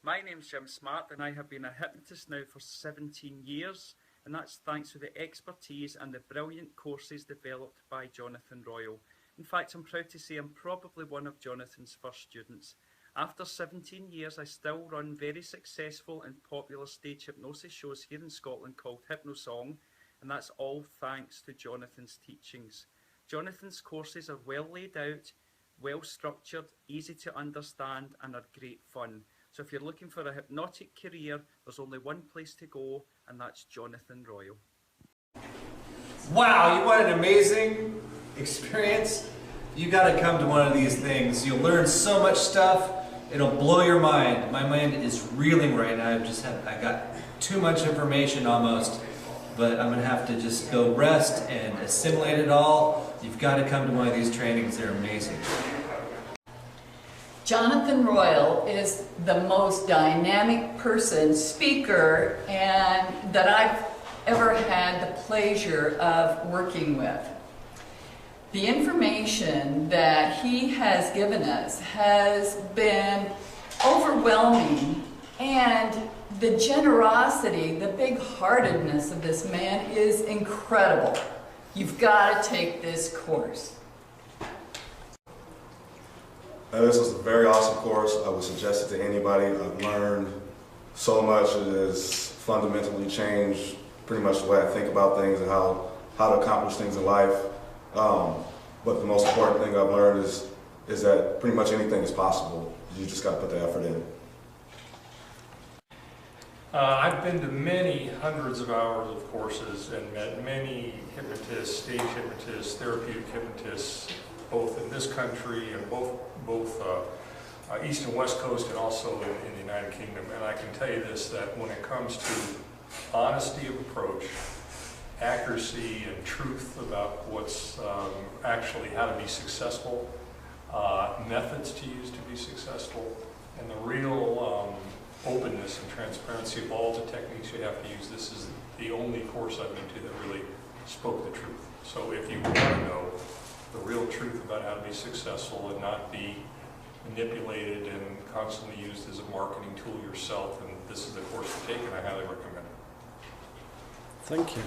My name's Jim Smart and I have been a hypnotist now for 17 years, and that's thanks to the expertise and the brilliant courses developed by Jonathan Royle. In fact, I'm proud to say I'm probably one of Jonathan's first students. After 17 years, I still run very successful and popular stage hypnosis shows here in Scotland called Hypnosong, and that's all thanks to Jonathan's teachings. Jonathan's courses are well laid out, well structured, easy to understand, and are great fun. So if you're looking for a hypnotic career, there's only one place to go, and that's Jonathan Royle. Wow, you want an amazing experience? You got to come to one of these things. You'll learn so much stuff. It'll blow your mind. My mind is reeling right now. I got too much information almost, but I'm gonna have to just go rest and assimilate it all. You've got to come to one of these trainings. They're amazing. Jonathan Royle is the most dynamic person, speaker, and that I've ever had the pleasure of working with. The information that he has given us has been overwhelming, and the generosity, the big-heartedness of this man is incredible. You've got to take this course. This was a very awesome course. I would suggest it to anybody. I've learned so much. It has fundamentally changed pretty much the way I think about things and how to accomplish things in life. But the most important thing I've learned is that pretty much anything is possible. You just got to put the effort in. I've been to many hundreds of hours of courses and met many hypnotists, stage hypnotists, therapeutic hypnotists, both in this country and both East and West Coast, and also in the United Kingdom. And I can tell you this, that when it comes to honesty of approach, accuracy and truth about what's actually how to be successful, methods to use to be successful, and the real openness and transparency of all the techniques you have to use. This is the only course I've been to that really spoke the truth. So if you want to know the real truth about how to be successful and not be manipulated and constantly used as a marketing tool yourself, and this is the course to take, and I highly recommend it. Thank you.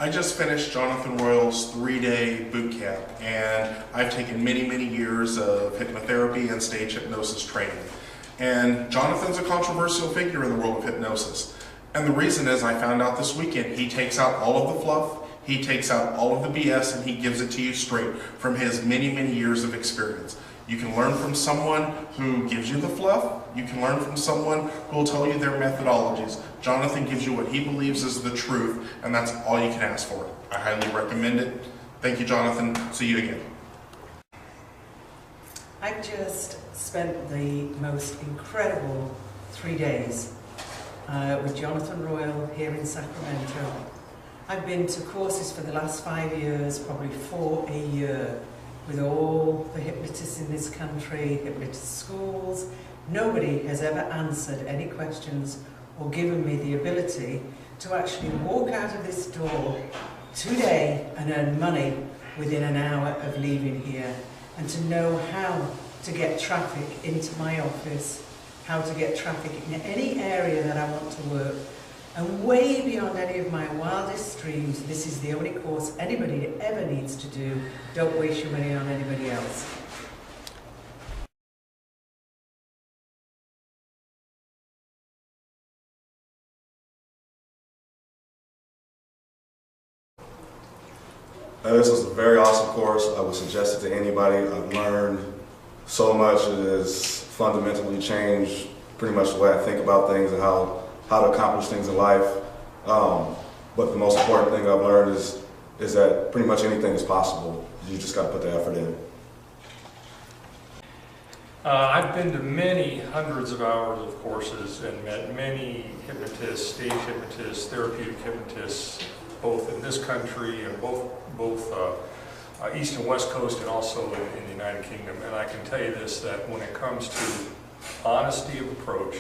I just finished Jonathan Royle's 3-day boot camp, and I've taken many, many years of hypnotherapy and stage hypnosis training. And Jonathan's a controversial figure in the world of hypnosis. And the reason is, I found out this weekend, he takes out all of the fluff, he takes out all of the BS, and he gives it to you straight from his many, many years of experience. You can learn from someone who gives you the fluff. You can learn from someone who will tell you their methodologies. Jonathan gives you what he believes is the truth, and that's all you can ask for. I highly recommend it. Thank you, Jonathan. See you again. I've just spent the most incredible 3 days with Jonathan Royle here in Sacramento. I've been to courses for the last 5 years, probably 4 a year, with all the hypnotists in this country, hypnotist schools. Nobody has ever answered any questions or given me the ability to actually walk out of this door today and earn money within an hour of leaving here, and to know how to get traffic into my office, how to get traffic in any area that I want to work. And way beyond any of my wildest dreams, this is the only course anybody ever needs to do. Don't waste your money on anybody else. This was a very awesome course. I would suggest it to anybody. I've learned so much. It has fundamentally changed pretty much the way I think about things and how to accomplish things in life. But the most important thing I've learned is that pretty much anything is possible. You just got to put the effort in. I've been to many hundreds of hours of courses and met many hypnotists, stage hypnotists, therapeutic hypnotists, both in this country and both East and West Coast and also in the United Kingdom. And I can tell you this, that when it comes to honesty of approach,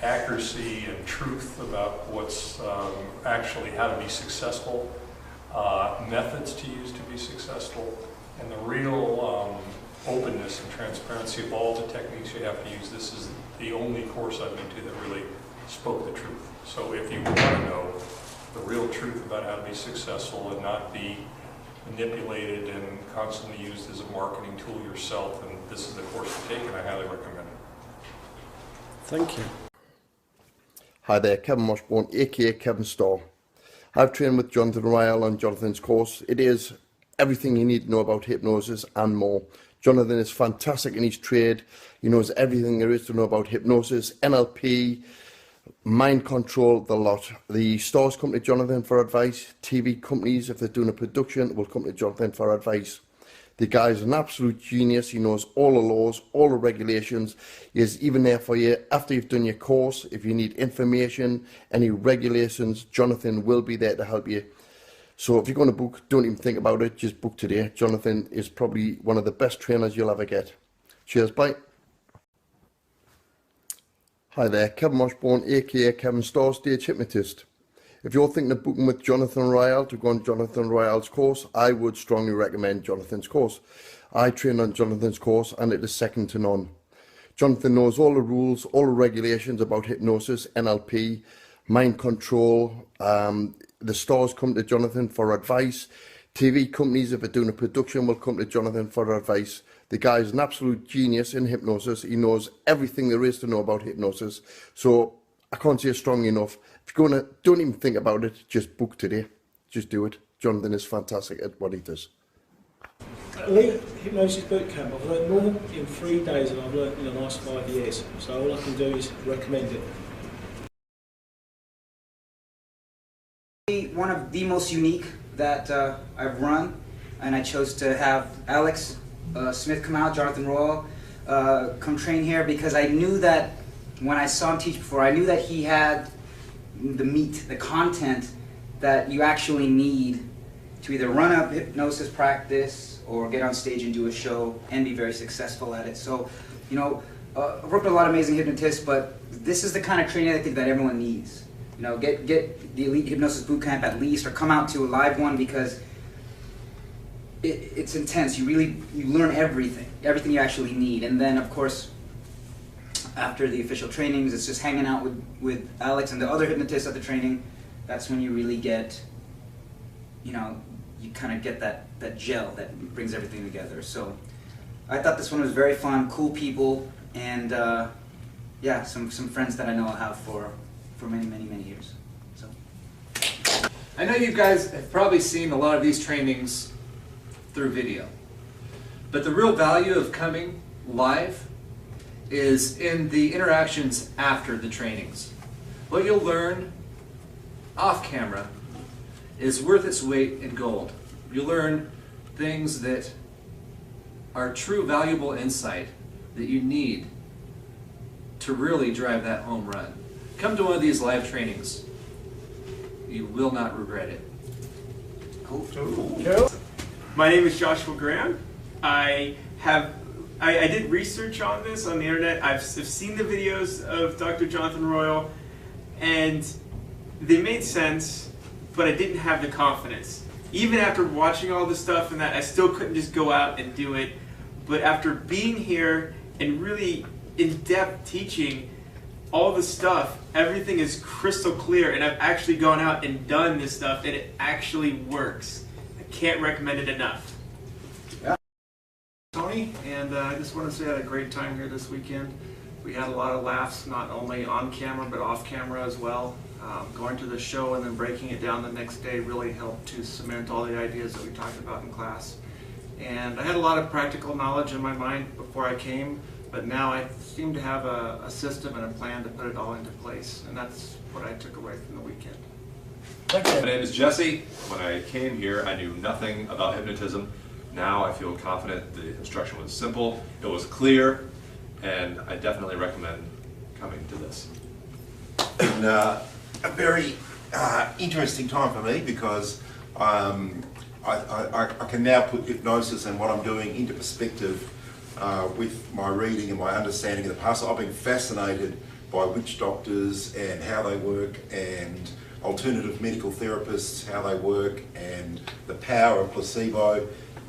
accuracy and truth about what's actually how to be successful, methods to use to be successful, and the real openness and transparency of all the techniques you have to use. This is the only course I've been to that really spoke the truth. So if you want to know the real truth about how to be successful and not be manipulated and constantly used as a marketing tool yourself, and this is the course to take, and I highly recommend it. Thank you. Hi there, Kevin Washburn, aka Kevin Starr. I've trained with Jonathan Royle on Jonathan's course. It is everything you need to know about hypnosis and more. Jonathan is fantastic in his trade. He knows everything there is to know about hypnosis, NLP, mind control, the lot. The stars come to Jonathan for advice. TV companies, if they're doing a production, will come to Jonathan for advice. The guy is an absolute genius. He knows all the laws, all the regulations. He is even there for you after you've done your course. If you need information, any regulations, Jonathan will be there to help you. So if you're going to book, don't even think about it, just book today. Jonathan is probably one of the best trainers you'll ever get. Cheers, bye. Hi there, Kevin Washburn, aka Kevin Starr, Stage Hypnotist. If you're thinking of booking with Jonathan Royle to go on Jonathan Royle's course, I would strongly recommend Jonathan's course. I trained on Jonathan's course and it is second to none. Jonathan knows all the rules, all the regulations about hypnosis, NLP, mind control. The stars come to Jonathan for advice. TV companies, if they're doing a production, will come to Jonathan for advice. The guy is an absolute genius in hypnosis. He knows everything there is to know about hypnosis. So I can't say it strongly enough. If you're going to, don't even think about it, just book today. Just do it. Jonathan is fantastic at what he does. Elite Hypnosis Bootcamp. I've learned more in 3 days than I've learned in the last 5 years. So all I can do is recommend it. One of the most unique that I've run, and I chose to have Alex Smith come out, Jonathan Royle, come train here because I knew that when I saw him teach before, I knew that he had the meat, the content that you actually need to either run a hypnosis practice or get on stage and do a show and be very successful at it. So, you know, I've worked with a lot of amazing hypnotists, but this is the kind of training I think that everyone needs. You know, get the Elite Hypnosis Bootcamp at least, or come out to a live one because it's intense. You learn everything you actually need. And then, of course, after the official trainings, it's just hanging out with Alex and the other hypnotists at the training. That's when you really get, you know, you kind of get that gel that brings everything together. So I thought this one was very fun, cool people, and yeah, some friends that I know I'll have for many, many, many years. So I know you guys have probably seen a lot of these trainings through video, but the real value of coming live is in the interactions after the trainings. What you'll learn off camera is worth its weight in gold. You'll learn things that are true valuable insight that you need to really drive that home run. Come to one of these live trainings. You will not regret it. Cool. My name is Joshua Graham. I did research on this on the internet. I've seen the videos of Dr. Jonathan Royle, and they made sense, but I didn't have the confidence. Even after watching all this stuff and that, I still couldn't just go out and do it. But after being here and really in-depth teaching all the stuff, everything is crystal clear, and I've actually gone out and done this stuff, and it actually works. I can't recommend it enough. Tony, and I just want to say I had a great time here this weekend. We had a lot of laughs, not only on camera but off camera as well. Going to the show and then breaking it down the next day really helped to cement all the ideas that we talked about in class. And I had a lot of practical knowledge in my mind before I came, but now I seem to have a system and a plan to put it all into place, and that's what I took away from the weekend. My name is Jesse. When I came here, I knew nothing about hypnotism. Now I feel confident. The instruction was simple, it was clear, and I definitely recommend coming to this. And, a very interesting time for me because I can now put hypnosis and what I'm doing into perspective with my reading and my understanding of the past. I've been fascinated by witch doctors and how they work, and alternative medical therapists, how they work, and the power of placebo.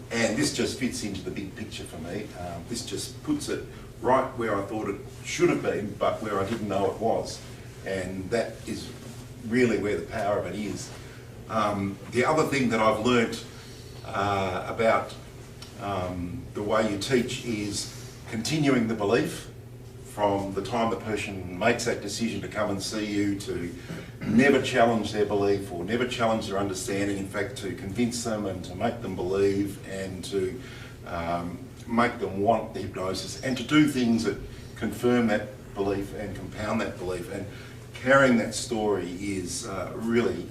And this just fits into the big picture for me. This just puts it right where I thought it should have been, but where I didn't know it was. And that is really where the power of it is. The other thing that I've learnt about the way you teach is continuing the belief from the time the person makes that decision to come and see you, to never challenge their belief or never challenge their understanding, in fact to convince them and to make them believe and to make them want the hypnosis and to do things that confirm that belief and compound that belief. And carrying that story is really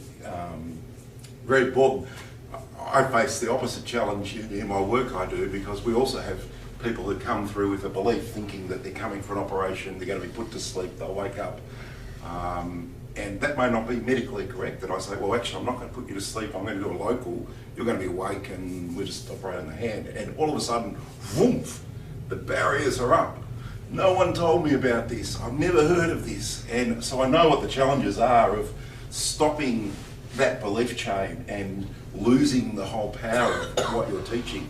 very important. I face the opposite challenge in my work I do, because we also have people who come through with a belief thinking that they're coming for an operation, they're going to be put to sleep, they'll wake up. And that may not be medically correct, that I say, well actually I'm not going to put you to sleep, I'm going to do a local, you're going to be awake and we'll just operate on the hand. And all of a sudden, whoomph, the barriers are up. No one told me about this, I've never heard of this. And so I know what the challenges are of stopping that belief chain and losing the whole power of what you're teaching.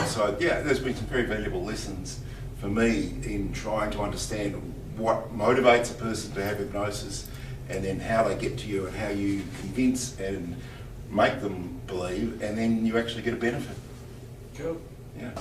So yeah, there's been some very valuable lessons for me in trying to understand what motivates a person to have hypnosis, and then how they get to you and how you convince and make them believe, and then you actually get a benefit. Cool. Yeah.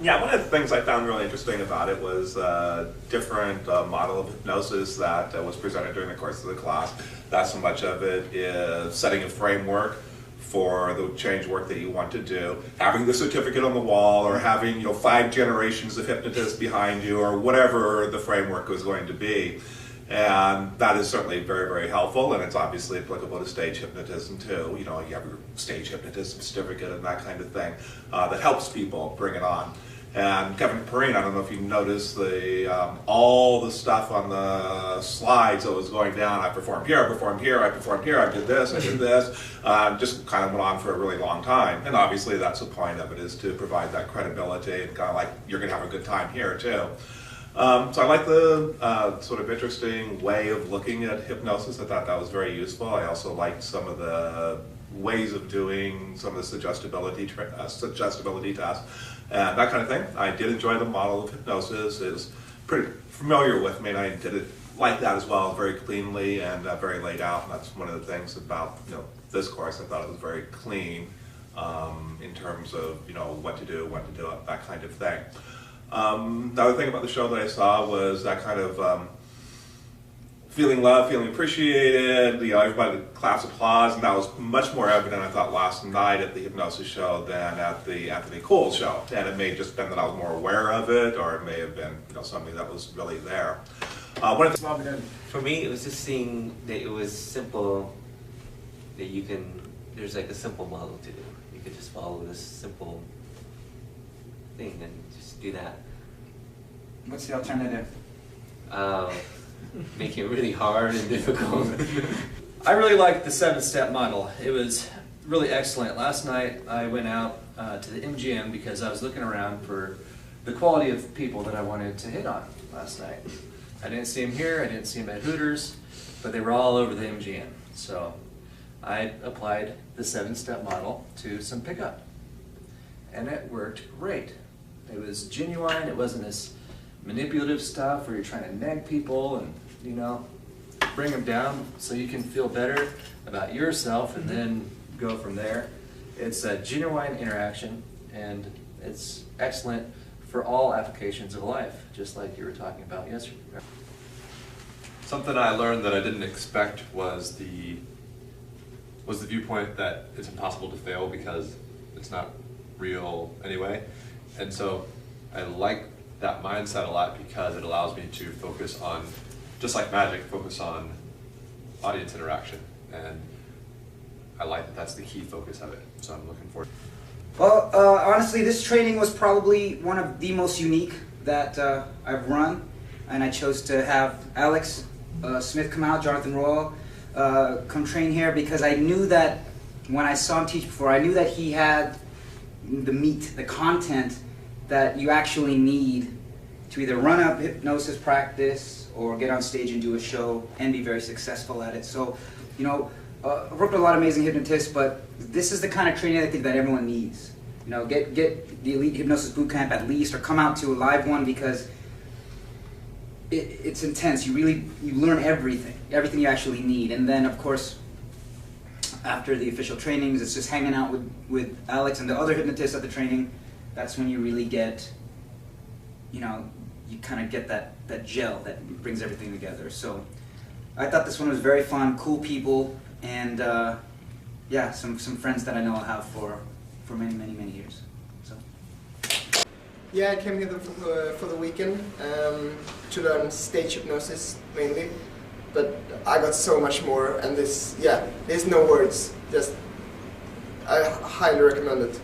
Yeah, one of the things I found really interesting about it was a different model of hypnosis that was presented during the course of the class. Not so much of it is setting a framework for the change work that you want to do, having the certificate on the wall, or having 5 generations of hypnotists behind you, or whatever the framework was going to be. And that is certainly very, very helpful, and it's obviously applicable to stage hypnotism too. You have your stage hypnotism certificate and that kind of thing that helps people bring it on. And Kevin Perrine, I don't know if you noticed all the stuff on the slides that was going down. I performed here, I performed here, I performed here, I did this, just kind of went on for a really long time. And obviously that's the point of it, is to provide that credibility and kind of like, you're going to have a good time here too. So I like the sort of interesting way of looking at hypnosis. I thought that was very useful. I also liked some of the ways of doing some of the suggestibility tests and that kind of thing. I did enjoy the model of hypnosis. It was pretty familiar with me, and I did it like that as well, very cleanly and very laid out. And that's one of the things about this course. I thought it was very clean in terms of what to do, when to do it, that kind of thing. The other thing about the show that I saw was that kind of feeling loved, feeling appreciated, everybody claps applause, and that was much more evident, I thought, last night at the hypnosis show than at the Anthony Cole show. And it may have just been that I was more aware of it, or it may have been something that was really there. For me, it was just seeing that it was simple, that there's like a simple model to do. You could just follow this simple thing and just do that. What's the alternative? Making it really hard and difficult. I really liked the 7-step model. It was really excellent. Last night I went out to the MGM because I was looking around for the quality of people that I wanted to hit on last night. I didn't see them here, I didn't see them at Hooters, but they were all over the MGM. So I applied the 7-step model to some pickup, and it worked great. It was genuine. It wasn't this manipulative stuff where you're trying to nag people and bring them down so you can feel better about yourself and then go from there. It's a genuine interaction, and it's excellent for all applications of life, just like you were talking about yesterday. Something I learned that I didn't expect was the viewpoint that it's impossible to fail because it's not real anyway. And so I like that mindset a lot because it allows me to focus on, just like magic, focus on audience interaction. And I like that that's the key focus of it. So I'm looking forward. Well, honestly, this training was probably one of the most unique that I've run. And I chose to have Alex Smith come out, Jonathan Royle, come train here because I knew that when I saw him teach before, I knew that he had the meat, the content that you actually need to either run a hypnosis practice or get on stage and do a show and be very successful at it. So, you know, I've worked with a lot of amazing hypnotists, but this is the kind of training I think that everyone needs. You know, get the Elite Hypnosis Bootcamp at least, or come out to a live one because it's intense. You learn everything you actually need. And then, of course, after the official trainings, it's just hanging out with Alex and the other hypnotists at the training. That's when you really get, you know, you kind of get that gel that brings everything together. So I thought this one was very fun, cool people, and yeah, some friends that I know I'll have for many years. So. Yeah, I came here for the weekend to learn stage hypnosis mainly, but I got so much more, and there's no words. Just I highly recommend it.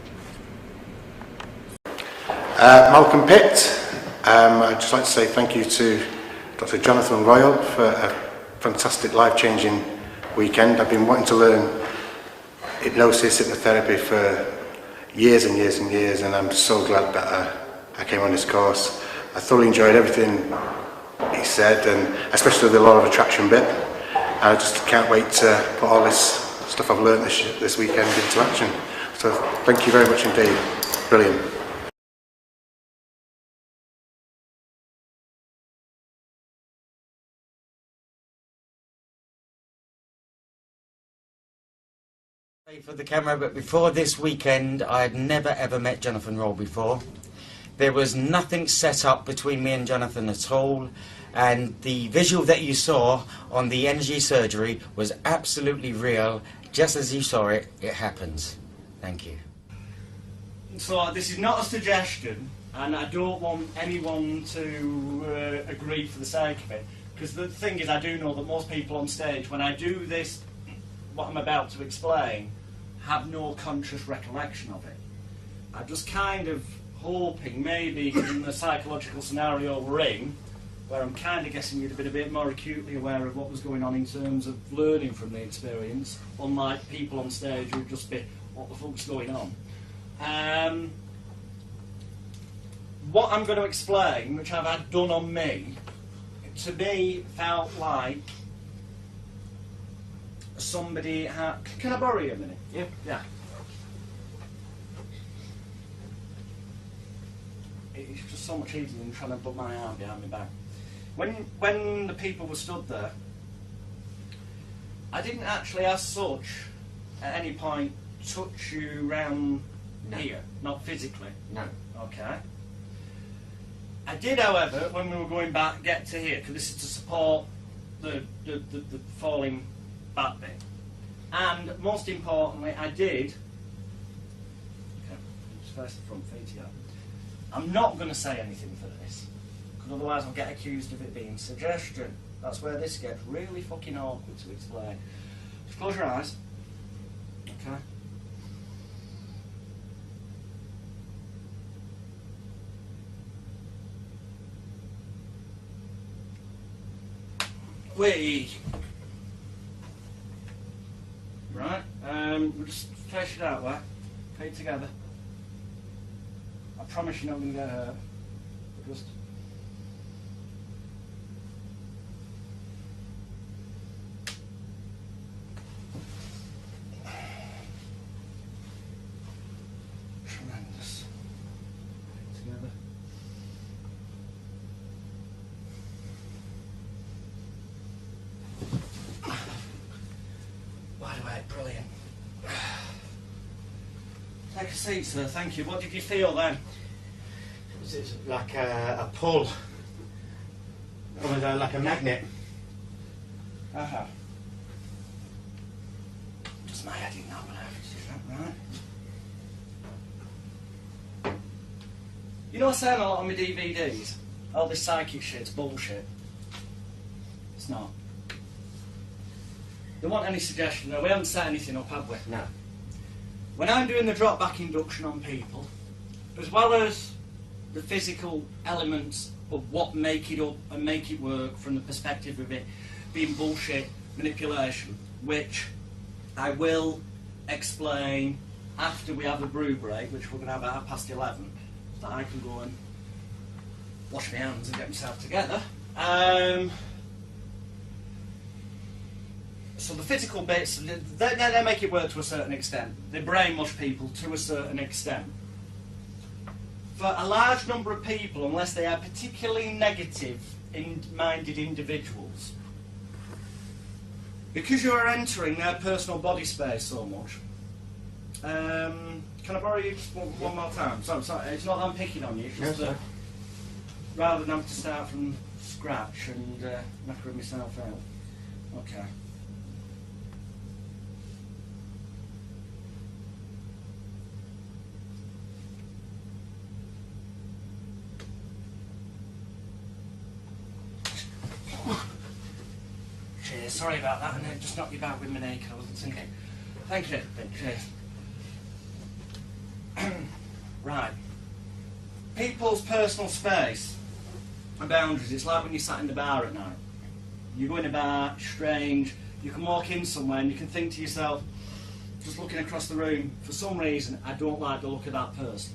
Malcolm Pitt. I'd just like to say thank you to Dr. Jonathan Royle for a fantastic, life-changing weekend. I've been wanting to learn hypnosis, hypnotherapy for years and years and years, and I'm so glad that I came on this course. I thoroughly enjoyed everything he said, and especially the law of attraction bit. I just can't wait to put all this stuff I've learned this weekend into action. So thank you very much indeed. Brilliant. For the camera, but before this weekend I had never ever met Jonathan Royle before. There was nothing set up between me and Jonathan at all, and the visual that you saw on the energy surgery was absolutely real. Just as you saw it, it happens. Thank you. So this is not a suggestion, and I don't want anyone to agree for the sake of it, because the thing is, I do know that most people on stage, when I do this, what I'm about to explain, have no conscious recollection of it. I'm just kind of hoping maybe in the psychological scenario we're in, where I'm kind of guessing you'd have been a bit more acutely aware of what was going on in terms of learning from the experience, unlike people on stage who'd just be, what the fuck's going on? What I'm going to explain, which I've had done on me, to me felt like somebody had... Can I borrow you a minute? Yeah. Yeah. It's just so much easier than trying to put my arm behind my back. When the people were stood there, I didn't actually, as such, at any point, touch you round here, not physically. No. Okay. I did, however, when we were going back, get to here, because this is to support the falling back bit. And most importantly, I did. Okay, just face the front feet here. I'm not going to say anything for this, because otherwise I'll get accused of it being suggestion. That's where this gets really fucking awkward to explain. Just close your eyes. Okay. Right, we'll just face it that way, feet together. I promise you're not going to get hurt. Just tremendous. Feet together. Wide awake, brilliant. Take a seat, sir, thank you. What did you feel then? It was it's like a pull, almost like a magnet. Just my heading now, but I have to do that, right? You know, I say on a lot of my DVDs, all this psychic shit's bullshit. It's not. Don't want any suggestion. No, we haven't set anything up, have we? No. When I'm doing the drop back induction on people, as well as the physical elements of what make it up and make it work from the perspective of it being bullshit manipulation, which I will explain after we have a brew break, which we're going to have at 11:30, so that I can go and wash my hands and get myself together. So the physical bits, they make it work to a certain extent. They brainwash people to a certain extent. For a large number of people, unless they are particularly negative-minded individuals, because you are entering their personal body space so much, can I borrow you just one more time? Sorry, it's not that I'm picking on you, it's just rather than have to start from scratch and knackering myself out. Okay. Cheers, sorry about that, and I just knocked you back with my naked, I wasn't thinking. Thank you, cheers. Right. People's personal space and boundaries, it's like when you sat in the bar at night. You go in a bar, strange, you can walk in somewhere and you can think to yourself, just looking across the room, for some reason, I don't like the look of that person.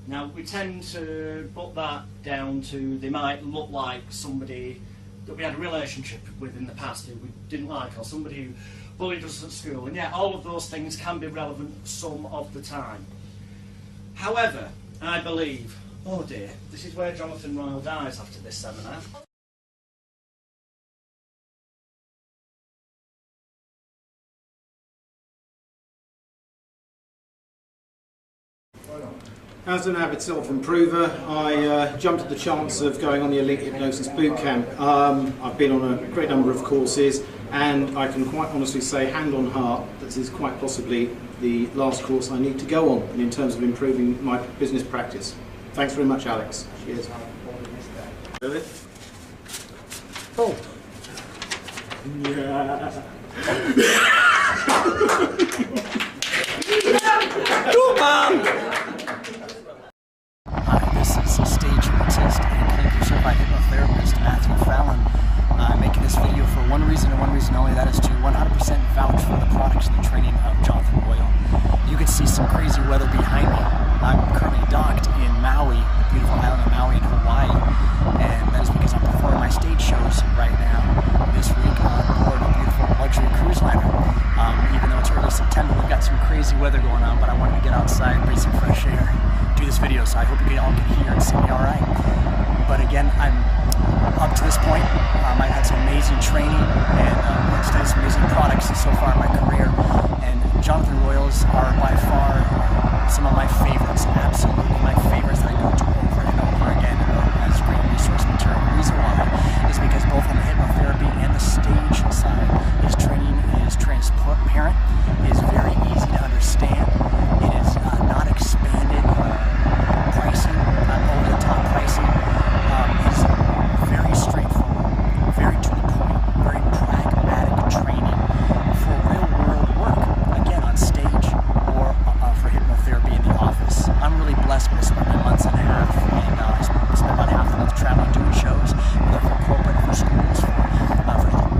Now, we tend to put that down to they might look like somebody that we had a relationship with in the past who we didn't like, or somebody who bullied us at school. And yeah, all of those things can be relevant some of the time. However, I believe, oh dear, this is where Jonathan Royle dies after this seminar. As an avid self-improver, I jumped at the chance of going on the Elite Hypnosis Bootcamp. I've been on a great number of courses, and I can quite honestly say, hand on heart, this is quite possibly the last course I need to go on in terms of improving my business practice. Thanks very much, Alex. Cheers. Really? Oh. Yeah. Come on! Hi, this is Stage Hypnotist and clinical certified hypnotherapist Matthew Fallon. I'm making this video for one reason and one reason only, that is to 100% vouch for the products and the training of Jonathan Royle. You can see some crazy weather behind me. I'm currently docked in Maui, the beautiful island of Maui in Hawaii, and that is because I'm performing my stage shows right now this week on board a beautiful luxury cruise liner. Even though it's early September, we've got some crazy weather going on, but I wanted to get outside and breathe some fresh air, do this video, so I hope you all can hear and see me all right. But again, I'm up to this point. I've had some amazing training and studied some amazing products so far in my career, and Jonathan Royle's are by far some of my favorites, absolutely my favorites that I go to over and over again as great resource material. The reason why is because both on the hypnotherapy and the stage side, his training is transparent, it is very easy to understand, it is not expanded pricing, not over-the-top pricing. It's very straightforward, very to the point, very pragmatic training for real-world work, again on stage or for hypnotherapy in the office. I'm really blessed to spend my months and a half, and I spent about half the month traveling doing shows, whether for corporate, for schools, for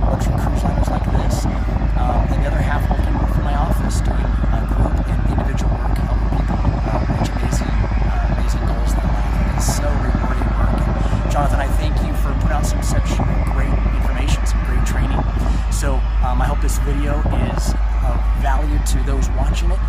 luxury cruise liners like this, and the other half working from my office doing group and individual work, helping people reach amazing goals in their life. And it's so rewarding work. And Jonathan, I thank you for putting out some such great information, some great training. So I hope this video is of value to those watching it.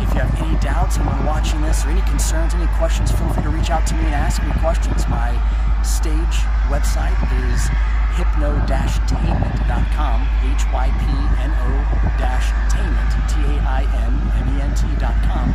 If you have any doubts, anyone watching this, or any concerns, any questions, feel free to reach out to me and ask me questions. My stage website is hypno-tainment.com, hypno-tainment, tainment.com.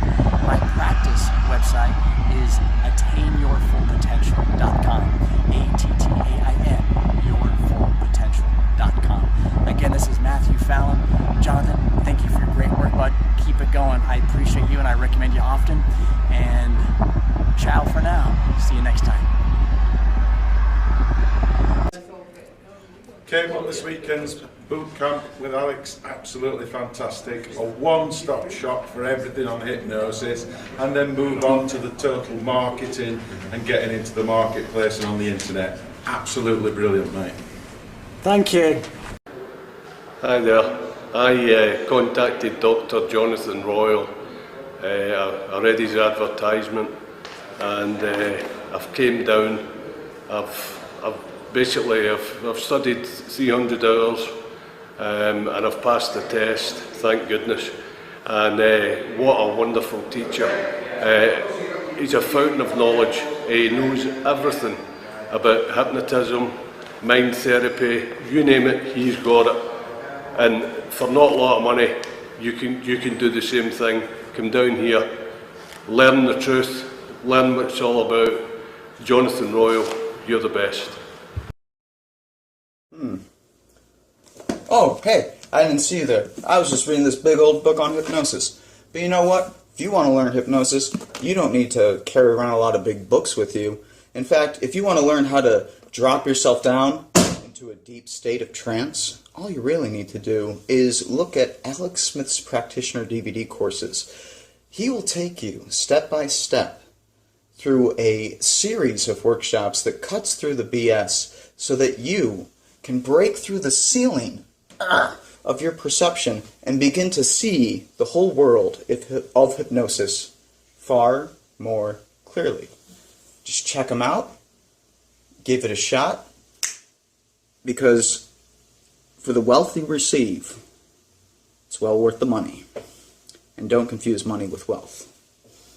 My practice website is attainyourfullpotential.com, ATTAIN, yourfullpotential.com. Again, this is Matthew Fallon. Jonathan, thank you for your great work, bud. Keep it going. I appreciate you and I recommend you often. And ciao for now. See you next time. Came on this weekend's boot camp with Alex, absolutely fantastic. A one-stop shop for everything on hypnosis, and then move on to the total marketing and getting into the marketplace and on the internet. Absolutely brilliant, mate. Thank you. Hi there. I contacted Dr. Jonathan Royle. I read his advertisement and I've came down. I've studied 300 hours and I've passed the test, thank goodness. And what a wonderful teacher. He's a fountain of knowledge. He knows everything about hypnotism, mind therapy, you name it, he's got it. And for not a lot of money, you can do the same thing. Come down here, learn the truth, learn what it's all about. Jonathan Royle, you're the best. Oh, hey, I didn't see you there. I was just reading this big old book on hypnosis. But you know what? If you want to learn hypnosis, you don't need to carry around a lot of big books with you. In fact, if you want to learn how to drop yourself down into a deep state of trance, all you really need to do is look at Alex Smith's practitioner DVD courses. He will take you step by step through a series of workshops that cuts through the BS so that you can break through the ceiling of your perception and begin to see the whole world of hypnosis far more clearly. Just check them out, give it a shot, because for the wealth you receive, it's well worth the money. And don't confuse money with wealth.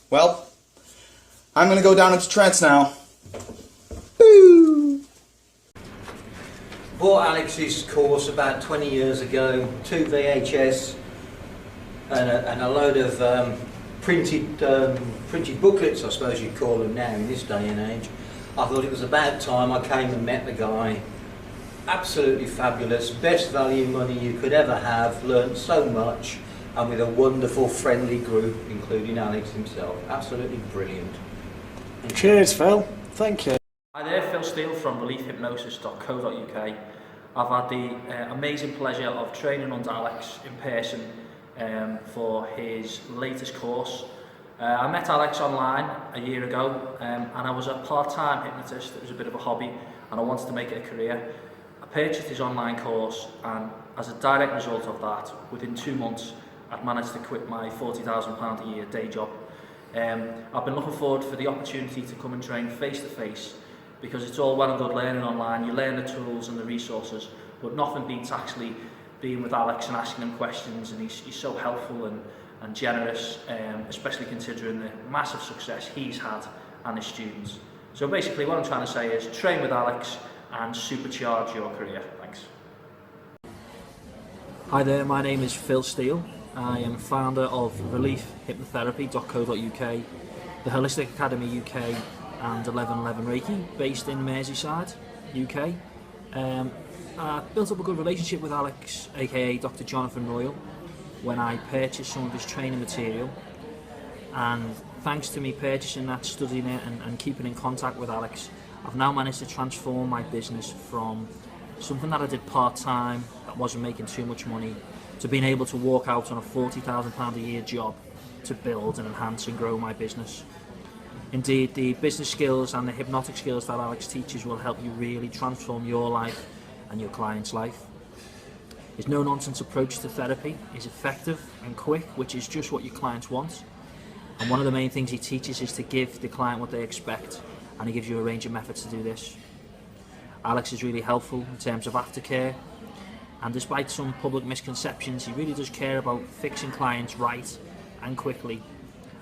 Well, I'm going to go down into trance now. Boo! Bought Alex's course about 20 years ago, 2 VHS and a load of printed booklets, I suppose you'd call them now in this day and age. I thought it was about time I came and met the guy. Absolutely fabulous, best value money you could ever have, learned so much, and with a wonderful friendly group, including Alex himself. Absolutely brilliant. Cheers, Phil. Thank you. Hi there, Phil Steele from EliteHypnosis.co.uk. I've had the amazing pleasure of training under Alex in person for his latest course. I met Alex online a year ago and I was a part-time hypnotist. It was a bit of a hobby and I wanted to make it a career. I purchased his online course and as a direct result of that, within 2 months, I'd managed to quit my £40,000 a year day job. I've been looking forward for the opportunity to come and train face-to-face because it's all well and good learning online. You learn the tools and the resources, but nothing beats actually being with Alex and asking him questions, and he's so helpful and generous, especially considering the massive success he's had and his students. So basically what I'm trying to say is train with Alex and supercharge your career. Thanks. Hi there, my name is Phil Steele. I am founder of EliteHypnotherapy.co.uk, the Holistic Academy UK and 1111 Reiki, based in Merseyside, UK. I built up a good relationship with Alex, aka Dr. Jonathan Royle, when I purchased some of his training material, and thanks to me purchasing that, studying it and keeping in contact with Alex, I've now managed to transform my business from something that I did part-time, that wasn't making too much money, to being able to walk out on a £40,000 a year job to build and enhance and grow my business. Indeed, the business skills and the hypnotic skills that Alex teaches will help you really transform your life and your client's life. His no-nonsense approach to therapy is effective and quick, which is just what your clients want. And one of the main things he teaches is to give the client what they expect, and he gives you a range of methods to do this. Alex is really helpful in terms of aftercare, and despite some public misconceptions, he really does care about fixing clients right and quickly,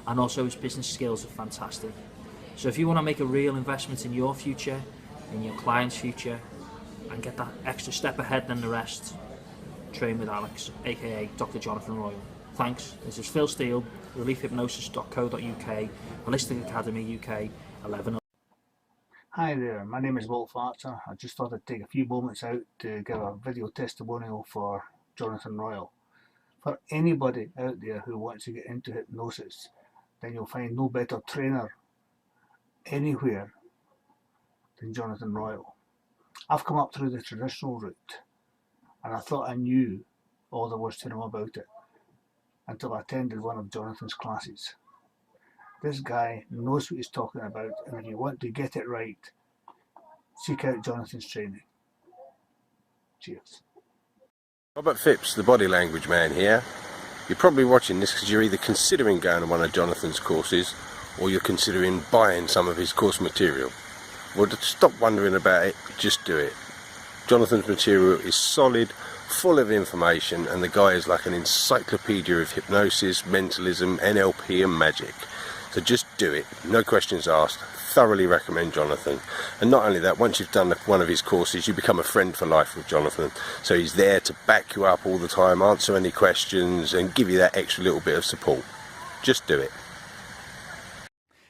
and also his business skills are fantastic. So if you want to make a real investment in your future, in your client's future, and get that extra step ahead than the rest, train with Alex, aka Dr. Jonathan Royle. Thanks. This is Phil Steele, reliefhypnosis.co.uk, Holistic Academy UK, 11. Hi there, my name is Wolf Archer. I just thought I'd take a few moments out to give a video testimonial for Jonathan Royle. For anybody out there who wants to get into hypnosis, then you'll find no better trainer anywhere than Jonathan Royle. I've come up through the traditional route and I thought I knew all there was to know about it until I attended one of Jonathan's classes. This guy knows what he's talking about, and if you want to get it right, seek out Jonathan's training. Cheers. Robert Phipps, the body language man here. You're probably watching this because you're either considering going to one of Jonathan's courses or you're considering buying some of his course material. Well, stop wondering about it, just do it. Jonathan's material is solid, full of information, and the guy is like an encyclopedia of hypnosis, mentalism, NLP and magic. So just do it, no questions asked. Thoroughly recommend Jonathan. And not only that, once you've done one of his courses, you become a friend for life with Jonathan. So he's there to back you up all the time, answer any questions and give you that extra little bit of support. Just do it.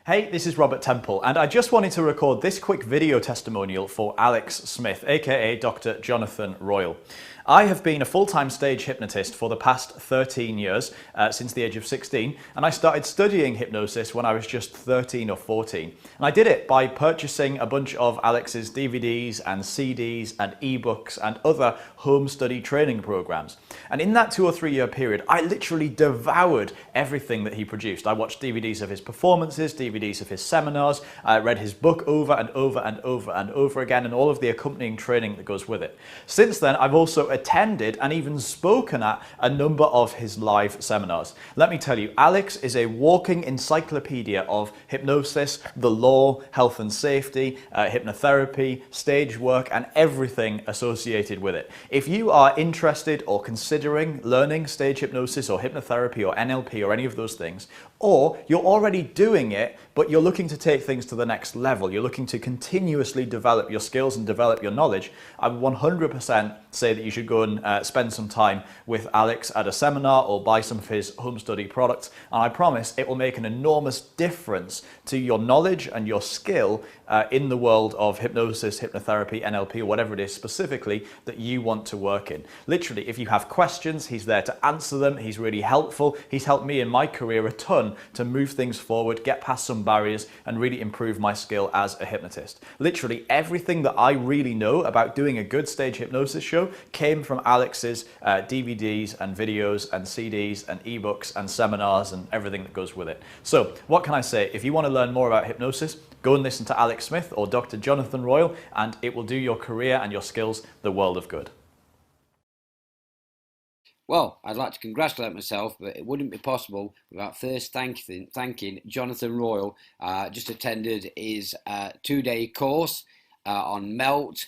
Hey, this is Robert Temple, and I just wanted to record this quick video testimonial for Alex Smith, aka Dr. Jonathan Royle. I have been a full-time stage hypnotist for the past 13 years, since the age of 16, and I started studying hypnosis when I was just 13 or 14. And I did it by purchasing a bunch of Alex's DVDs and CDs and ebooks and other home study training programs. And in that 2 or 3 year period, I literally devoured everything that he produced. I watched DVDs of his performances, DVDs of his seminars, I read his book over and over and over and over again, and all of the accompanying training that goes with it. Since then, I've also attended and even spoken at a number of his live seminars. Let me tell you, Alex is a walking encyclopedia of hypnosis, the law, health and safety, hypnotherapy, stage work, and everything associated with it. If you are interested or considering learning stage hypnosis or hypnotherapy or NLP or any of those things, or you're already doing it, but you're looking to take things to the next level, you're looking to continuously develop your skills and develop your knowledge, I would 100% say that you should go and spend some time with Alex at a seminar or buy some of his home study products, and I promise it will make an enormous difference to your knowledge and your skill in the world of hypnosis, hypnotherapy, NLP, or whatever it is specifically that you want to work in. Literally, if you have questions, he's there to answer them. He's really helpful. He's helped me in my career a ton to move things forward, get past some barriers, and really improve my skill as a hypnotist. Literally, everything that I really know about doing a good stage hypnosis show came from Alex's DVDs and videos and CDs and ebooks and seminars and everything that goes with it. So, what can I say? If you want to learn more about hypnosis, go and listen to Alex Smith or Dr. Jonathan Royle, and it will do your career and your skills the world of good. Well, I'd like to congratulate myself, but it wouldn't be possible without first thanking Jonathan Royle. Just attended his 2-day course on MELT,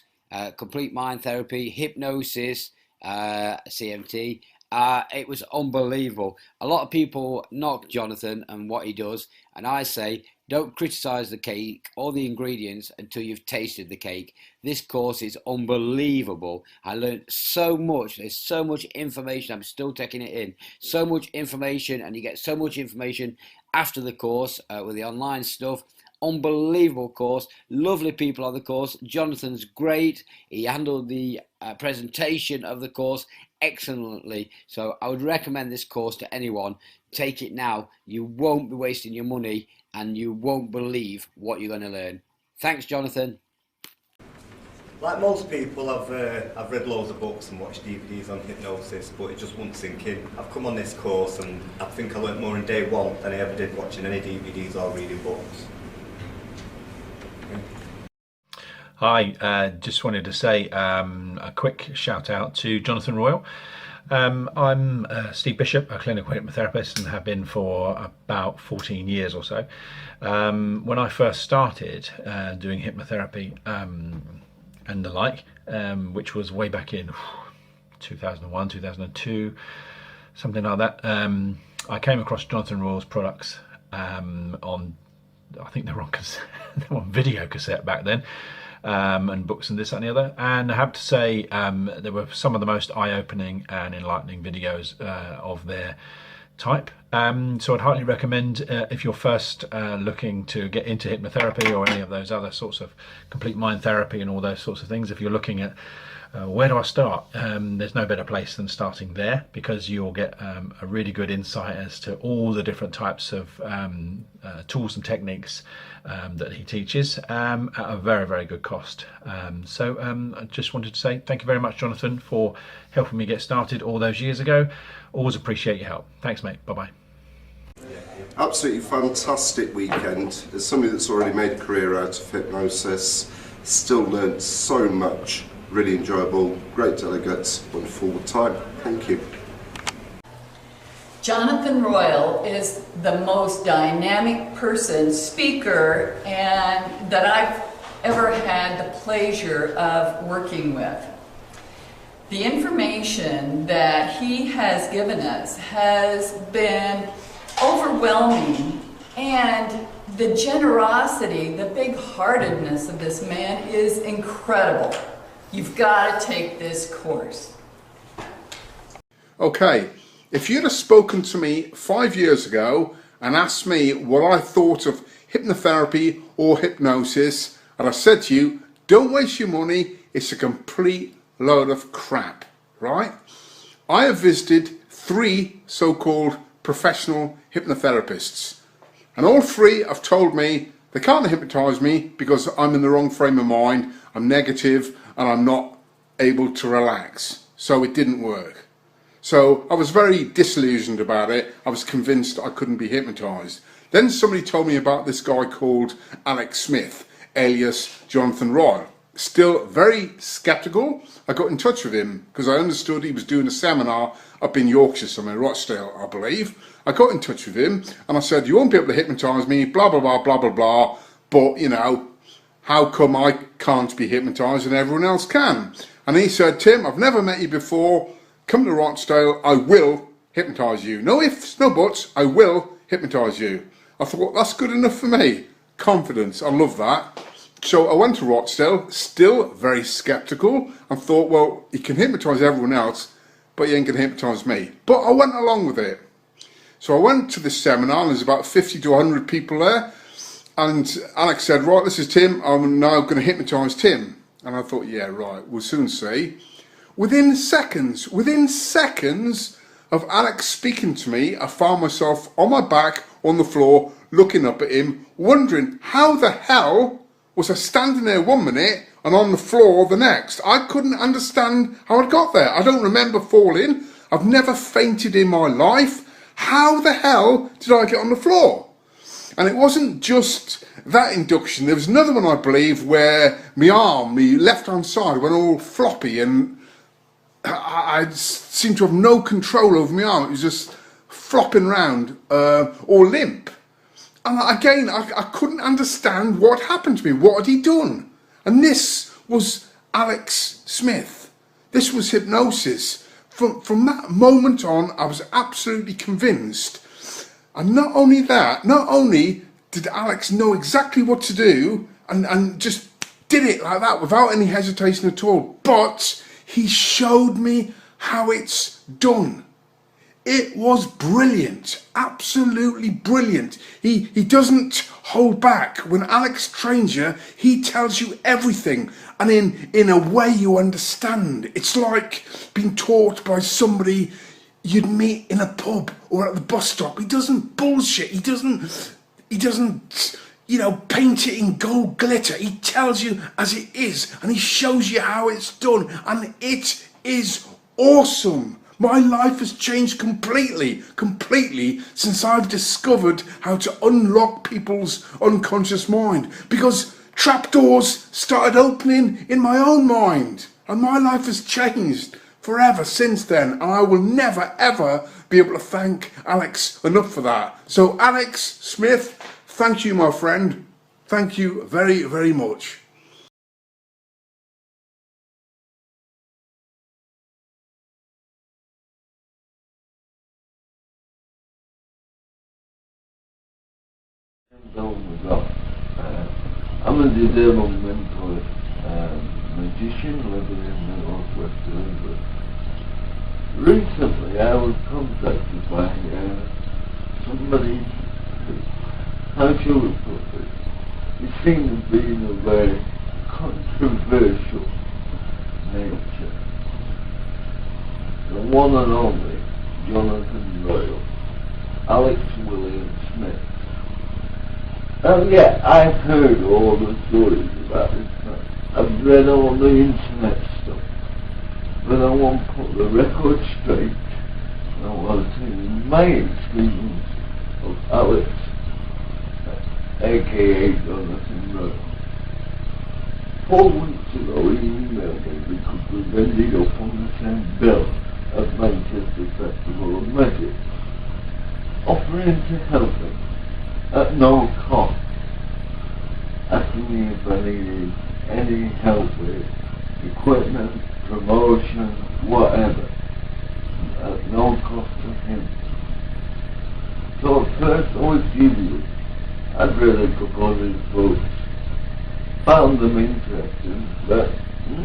complete mind therapy, hypnosis, CMT. It was unbelievable. A lot of people knock Jonathan and what he does, and I say, don't criticize the cake or the ingredients until you've tasted the cake. This course is unbelievable. I learned so much. There's so much information. I'm still taking it in. So much information, and you get so much information after the course with the online stuff. Unbelievable course. Lovely people on the course. Jonathan's great. He handled the presentation of the course excellently. So I would recommend this course to anyone. Take it now. You won't be wasting your money, and you won't believe what you're going to learn. Thanks, Jonathan. Like most people, I've read loads of books and watched DVDs on hypnosis, but it just wouldn't sink in. I've come on this course and I think I learnt more in day one than I ever did watching any DVDs or reading books. Hi, just wanted to say a quick shout out to Jonathan Royle. I'm Steve Bishop, a clinical hypnotherapist, and have been for about 14 years or so. When I first started doing hypnotherapy and the like, which was way back in 2001, 2002, something like that, I came across Jonathan Royle's products on, I think they were on video cassette back then. and books and this, that and the other. And I have to say they were some of the most eye-opening and enlightening videos of their type. So I'd highly recommend if you're first looking to get into hypnotherapy or any of those other sorts of complete mind therapy and all those sorts of things, if you're looking at where do I start, there's no better place than starting there, because you'll get a really good insight as to all the different types of tools and techniques that he teaches at a very, very good cost. So I just wanted to say thank you very much, Jonathan, for helping me get started all those years ago. Always appreciate your help. Thanks, mate. Bye-bye. Absolutely fantastic weekend. As somebody that's already made a career out of hypnosis, still learnt so much. Really enjoyable, great delegates, wonderful time. Thank you. Jonathan Royle is the most dynamic person, speaker, and that I've ever had the pleasure of working with. The information that he has given us has been overwhelming, and the generosity, the big-heartedness of this man is incredible. You've got to take this course. Okay, if you'd have spoken to me 5 years ago and asked me what I thought of hypnotherapy or hypnosis, and I said to you, don't waste your money, it's a complete load of crap, right? I have visited 3 so-called professional hypnotherapists, and all 3 have told me they can't hypnotise me because I'm in the wrong frame of mind, I'm negative, and I'm not able to relax. So it didn't work. So I was very disillusioned about it. I was convinced I couldn't be hypnotised. Then somebody told me about this guy called Alex Smith, alias Jonathan Royle. Still very sceptical. I got in touch with him because I understood he was doing a seminar up in Yorkshire somewhere, Rochdale, I believe. I got in touch with him and I said, you won't be able to hypnotise me, blah, blah, blah, blah, blah, blah. But, you know, how come I can't be hypnotised and everyone else can? And he said, Tim, I've never met you before. Come to Rochdale, I will hypnotise you. No ifs, no buts, I will hypnotise you. I thought, that's good enough for me. Confidence, I love that. So I went to Rochdale, still very sceptical, and thought, well, he can hypnotise everyone else, but he ain't going to hypnotise me. But I went along with it. So I went to this seminar, and there's about 50 to 100 people there. And Alex said, right, this is Tim, I'm now going to hypnotise Tim. And I thought, yeah, right, we'll soon see. Within seconds of Alex speaking to me, I found myself on my back on the floor, looking up at him, wondering how the hell was I standing there 1 minute and on the floor the next. I couldn't understand how I got there. I don't remember falling. I've never fainted in my life. How the hell did I get on the floor? And it wasn't just that induction. There was another one, I believe, where my arm, my left-hand side, went all floppy and I seemed to have no control over my arm. It was just flopping around or limp. And again, I couldn't understand what happened to me. What had he done? And this was Alex Smith. This was hypnosis. From that moment on, I was absolutely convinced. And not only that, not only did Alex know exactly what to do and just did it like that without any hesitation at all, but he showed me how it's done. It was brilliant, absolutely brilliant. He doesn't hold back. When Alex trains you, he tells you everything, and in a way you understand. It's like being taught by somebody you'd meet in a pub or at the bus stop. He doesn't bullshit. He doesn't, you know, paint it in gold glitter. He tells you as it is, and he shows you how it's done, and it is awesome. My life has changed completely since I've discovered how to unlock people's unconscious mind, because trapdoors started opening in my own mind, and my life has changed forever since then, and I will never ever be able to thank Alex enough for that. So Alex Smith, thank you, my friend. Thank you very, very much. I'm a disabled mentor, magician living in the northwest of England. Recently I was contacted by somebody who, how shall we put this, he seemed to be in a very controversial nature. The one and only Jonathan Royle, Alex William Smith. Yeah, I've heard all the stories about this man. I've read all the internet stuff. But I want to put the record straight. I want to tell you my experience of Alex, aka Jonathan Royle. 4 weeks ago he emailed me because we've ended up on the same bill at Manchester Festival of Magic, offering to help him at no cost, asking me if I needed any help with equipment, promotion, whatever, at no cost to him. So at first I was dubious. I'd read a couple of his books, found them interesting, but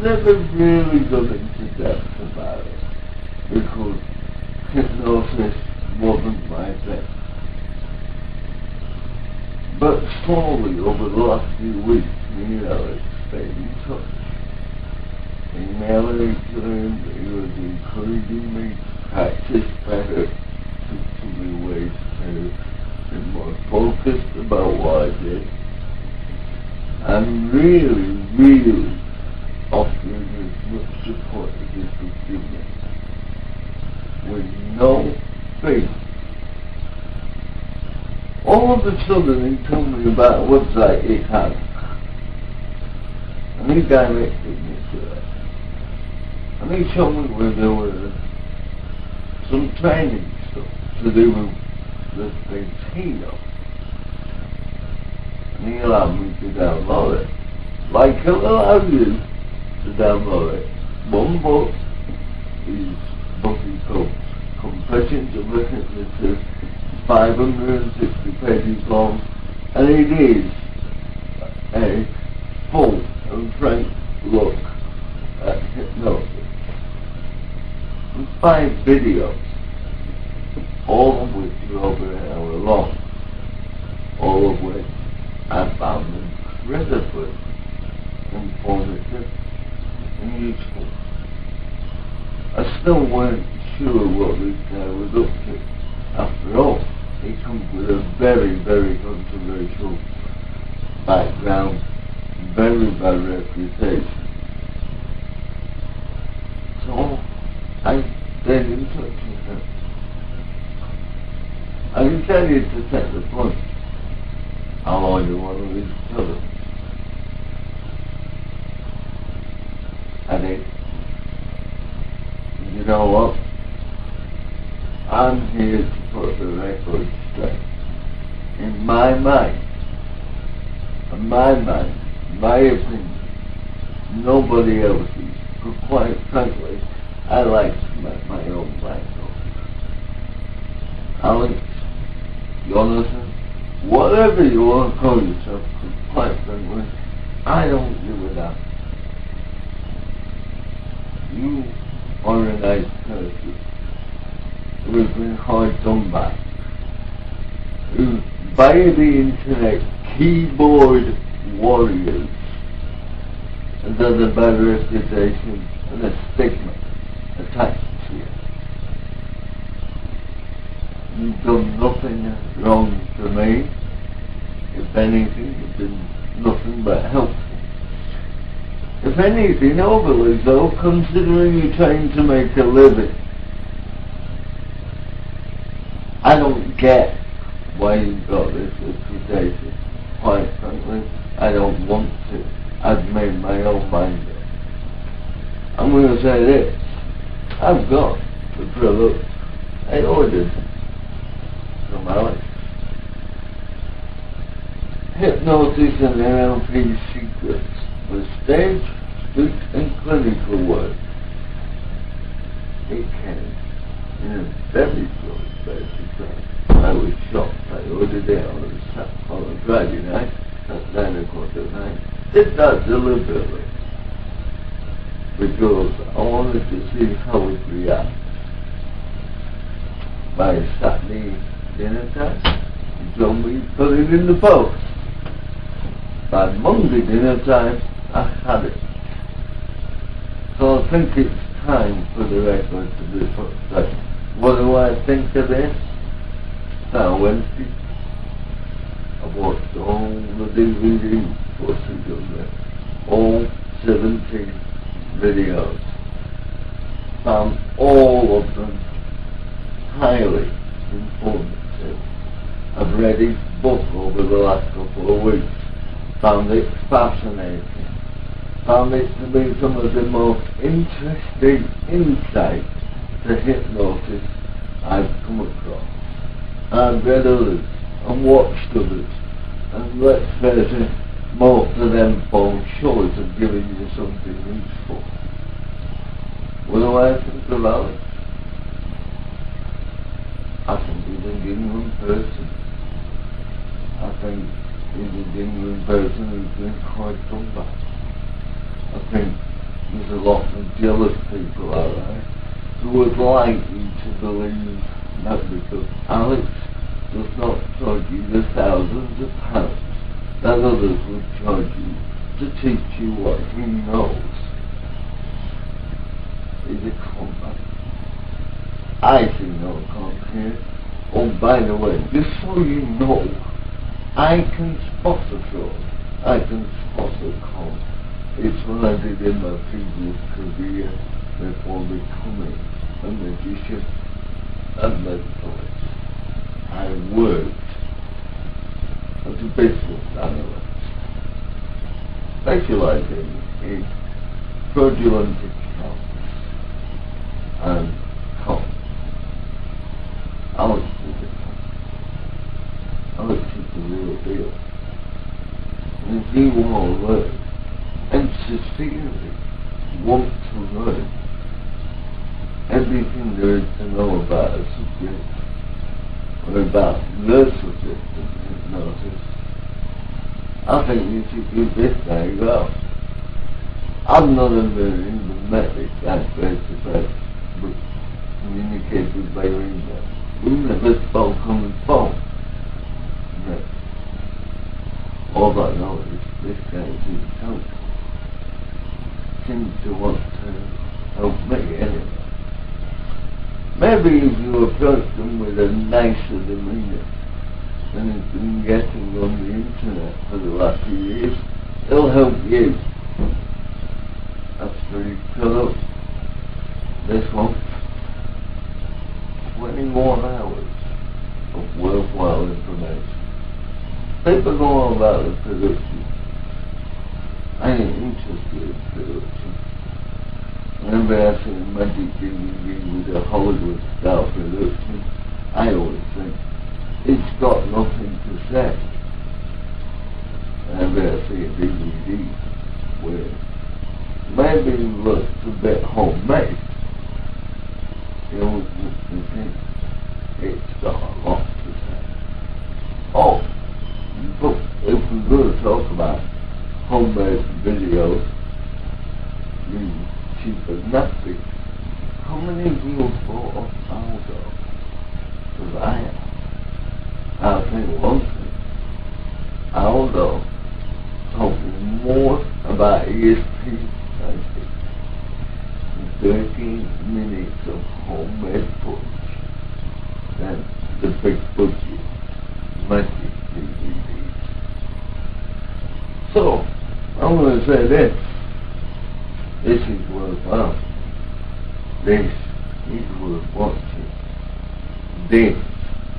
never really got into depth about it, because hypnosis wasn't my thing. But slowly, over the last few weeks, me and Alex stayed in touch. Emailing each other, he was encouraging me to practice better, teaching me ways to be more focused about what I did, and really offering as much support as he could give me, with no fee. All of a sudden he told me about a website he had, and he directed me to it. And he showed me where there was some training stuff to do with the things he knows. And he allowed me to download it. Like he'll allow you to download it. One book is book is called Confessions of a Hypnotist, 560 pages long, and it is a full and frank look at hypnosis. With 5 videos, all of which are over an hour long, all of which I found incredibly informative and useful. I still weren't sure what this guy was up to. After all, he comes with a very controversial background, very bad reputation. So I stayed in touch with him. I decided to take the plunge. I'll order one of his products. I did. You know what? I'm here to put the record straight. In my mind, my opinion, nobody else's. But quite frankly, I like to make my own mind up. Alex, Jonathan, whatever you want to call yourself, because quite frankly, I don't give a damn. You are a nice person who has been hard done by, who via the internet keyboard warriors and has a bad reputation and a stigma attached to you. You've done nothing wrong to me. If anything, you've been nothing but helpful. If anything, overly so, considering you're trying to make a living. I don't get why you've got this reputation. Quite frankly, I don't want to. I've made my own mind up. I'm going to say this. I've got the product I ordered from Alex. Hypnosis NLP secrets for stage, speech and clinical work. It came in a very short space of time. I was shocked. I ordered it on a Friday night at 9 o'clock at night. Did that deliberately. because I wanted to see how it reacts. By Saturday dinner time, he told me to put it in the post. By Monday dinner time, I had it. So I think it's time for the record to be put back. What do I think of this? Now Wednesday, I watched all the DVD footage of it, all 17 videos. Found all of them highly informative. I've read his book over the last couple of weeks. Found it fascinating. Found it to be some of the most interesting insights to hypnosis I've come across. I've read others and watched others, and let's face it, most of them fall short of giving you something useful. What do I think about it? I think he's a genuine person. I think he's a genuine person who's been quite done back. I think there's a lot of jealous people out there who would like you to believe that because Alex does not charge you the thousands of pounds that others would charge you to teach you what he knows. Is a combat. I see no con here. Oh, by the way, just so you know, I can spot a fraud. I can spot a con. It's what I did in my previous career before becoming a magician and mentalist. I worked as a business analyst, specializing in fraudulent accounts and cons. Alex is a con. Alex is the real deal. And if you want to learn, and sincerely want to learn everything there is to know about a subject, or about the subject of hypnosis, I think you should give this guy a go. I've not ever even met this guy face to face, but communicated by email. We've never spoke on the phone. No. All I know is this guy is helpful. Seems to want to help me anyway. Maybe if you approach them with a nicer demeanor than he's been getting on the internet for the last few years, it'll help you. That's pretty cool. This one, 21 hours of worthwhile information. People go on about the production. I ain't interested in production. Whenever I see a magic DVD with a Hollywood style production, I always think it's got nothing to say. Whenever I see a DVD where maybe it looks a bit homemade, you always make me think it's got a lot to say. Oh, but if we're going to talk about homemade videos, cheap and nasty, how many of you have bought off Aldo? Because I have. I'll tell you one thing. Aldo told me more about ESP psychic in 13 minutes of homemade footage than the big budget magic DVDs. So, I'm going to say this. This is worthwhile. This is worth watching. This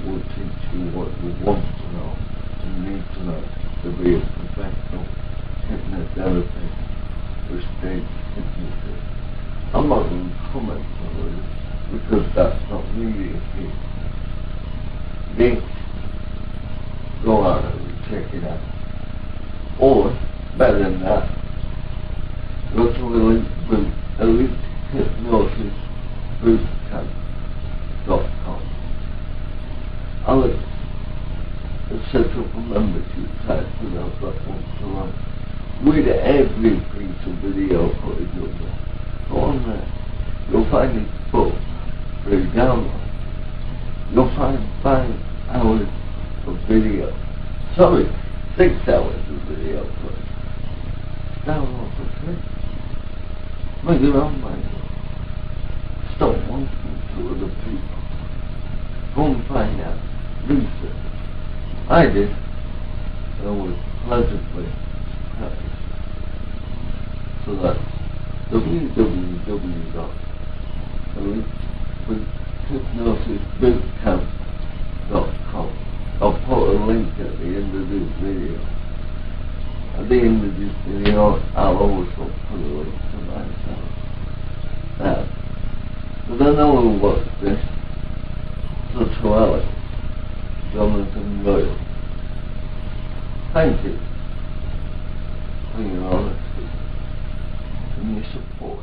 will teach you what you want to know and need to know to be a professional hypnotherapist or stage hypnotist. I'm not going to comment on it because that's not really a thing. This, go out and check it out. Or, better than that, go to Elite Hypnosis Bootcamp.com. Alex has set up a membership site for those that want to learn with every piece of video footage of them. Go on there. You'll find this book for a download. You'll find 5 hours of video. Sorry, 6 hours of video first. Download for free. Make your own mind. Stop wanting to other people. Go and find out. Research. I did. And I was pleasantly surprised. So that's www.EliteHypnosisBootcamp.com. I'll put a link at the end of this video. At the end of this video, I'll also put a link to myself. Now, but I know who watched this. So to Alex, Jonathan Royle, thank you for your honesty and your support.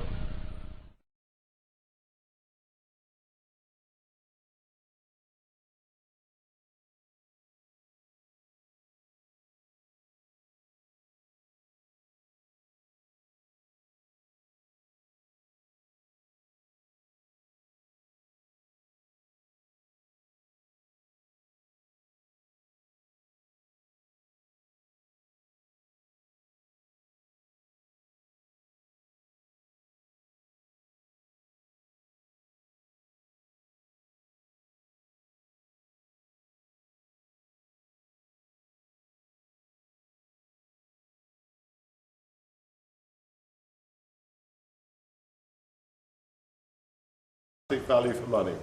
Value for money.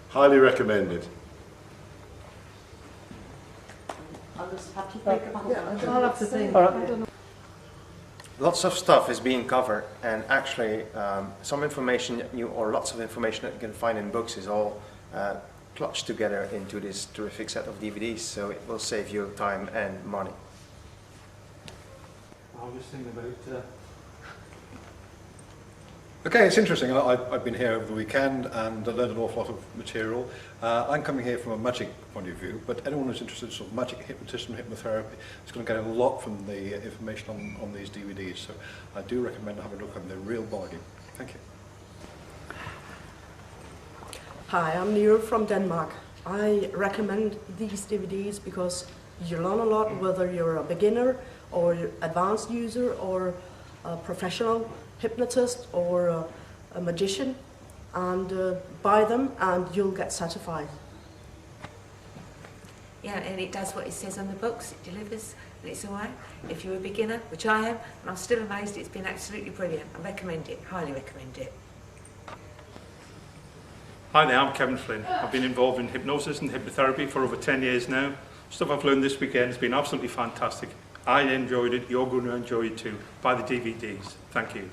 Highly recommended. I'll just have to think about it. I'll have to think. Lots of stuff is being covered, and actually some information or lots of information that you can find in books is all clutched together into this terrific set of DVDs, so it will save you time and money. I was thinking about Okay, it's interesting. I've been here over the weekend and I learned an awful lot of material. I'm coming here from a magic point of view, but anyone who's interested in sort of magic, hypnotism, hypnotherapy is going to get a lot from the information on these DVDs. So I do recommend having a look at them. They're a real bargain. Thank you. Hi, I'm Nero from Denmark. I recommend these DVDs because you learn a lot whether you're a beginner or advanced user or a professional hypnotist or a magician, and buy them and you'll get certified. Yeah, and it does what it says on the books, it delivers, and it's alright. If you're a beginner, which I am, and I'm still amazed, it's been absolutely brilliant. I recommend it, highly recommend it. Hi there, I'm Kevin Flynn. I've been involved in hypnosis and hypnotherapy for over 10 years now. Stuff I've learned this weekend has been absolutely fantastic. I enjoyed it, you're going to enjoy it too. Buy the DVDs. Thank you.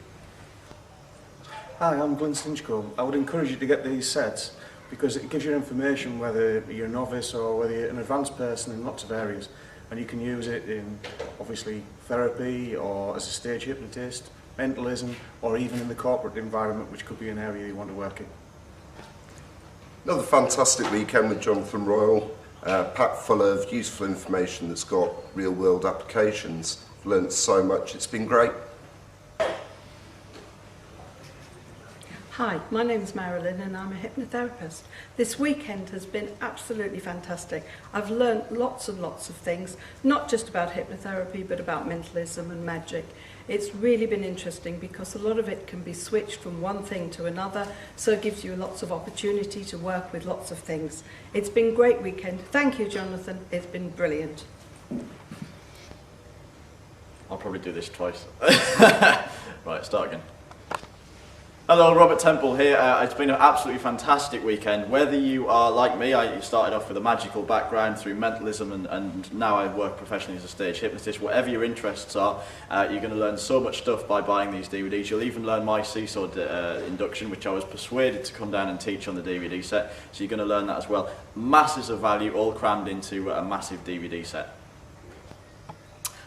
Hi, I'm Glenn Stinchcombe. I would encourage you to get these sets because it gives you information whether you're a novice or whether you're an advanced person in lots of areas, and you can use it in obviously therapy or as a stage hypnotist, mentalism, or even in the corporate environment, which could be an area you want to work in. Another fantastic weekend with Jonathan Royle, packed full of useful information that's got real world applications. I've learned so much, it's been great. Hi, my name is Marilyn and I'm a hypnotherapist. This weekend has been absolutely fantastic. I've learned lots and lots of things, not just about hypnotherapy but about mentalism and magic. It's really been interesting because a lot of it can be switched from one thing to another, so it gives you lots of opportunity to work with lots of things. It's been a great weekend. Thank you, Jonathan. It's been brilliant. I'll probably do this twice. Right, start again. Hello, Robert Temple here. It's been an absolutely fantastic weekend. Whether you are like me, I started off with a magical background through mentalism and now I work professionally as a stage hypnotist. Whatever your interests are, you're going to learn so much stuff by buying these DVDs. You'll even learn my seesaw induction, which I was persuaded to come down and teach on the DVD set. So you're going to learn that as well. Masses of value all crammed into a massive DVD set.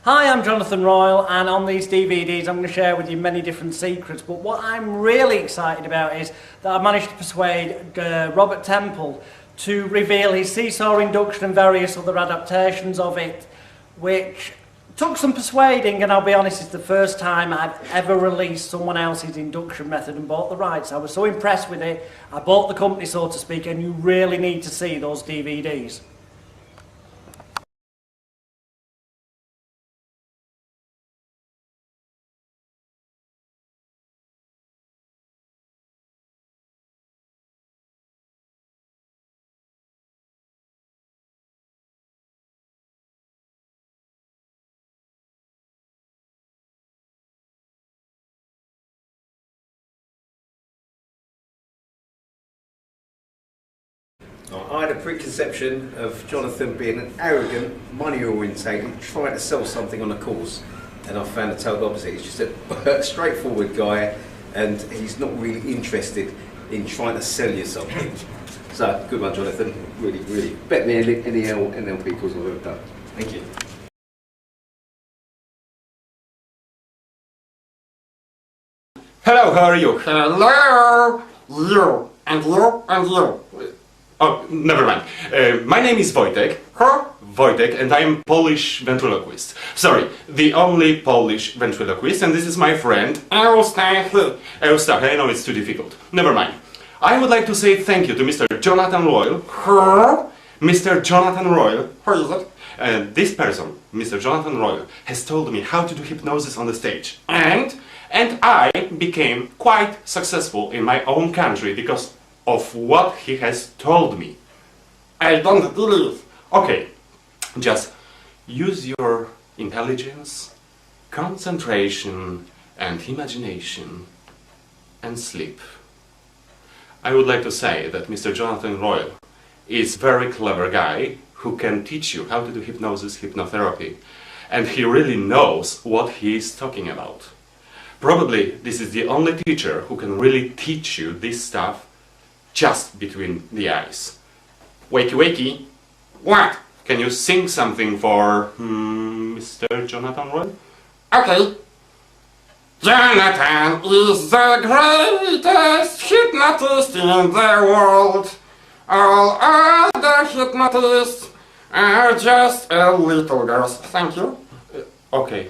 Hi, I'm Jonathan Royle, and on these DVDs I'm going to share with you many different secrets, but what I'm really excited about is that I've managed to persuade Robert Temple to reveal his seesaw induction and various other adaptations of it, which Took some persuading, and I'll be honest, it's the first time I've ever released someone else's induction method and bought the rights. I was so impressed with it, I bought the company, so to speak, and you really need to see those DVDs. I had a preconception of Jonathan being an arrogant, money-orientated, trying to sell something on a course, and I found the total opposite. He's just a straightforward guy, and he's not really interested in trying to sell you something. So, good one, Jonathan. Really, really. Bet me any NLP course I've ever done. Thank you. Hello, how are you? Hello! You, and you, and you. Oh, never mind. My name is Wojtek. Wojtek, and I am Polish ventriloquist. Sorry, the only Polish ventriloquist, and this is my friend Eustachy. I know it's too difficult. Never mind. I would like to say thank you to Mr. Jonathan Royle. Mr. Jonathan Royle. Who is it? This person, Mr. Jonathan Royle, has told me how to do hypnosis on the stage. And I became quite successful in my own country because of what he has told me. I don't believe. Okay, just use your intelligence, concentration and imagination and sleep. I would like to say that Mr. Jonathan Royle is a very clever guy who can teach you how to do hypnosis, hypnotherapy, and he really knows what he is talking about. Probably this is the only teacher who can really teach you this stuff just between the eyes. Wakey wakey. What? Can you sing something for Mr. Jonathan Royle? Okay. Jonathan is the greatest hypnotist in the world. All other hypnotists are just little girls. Thank you. Okay.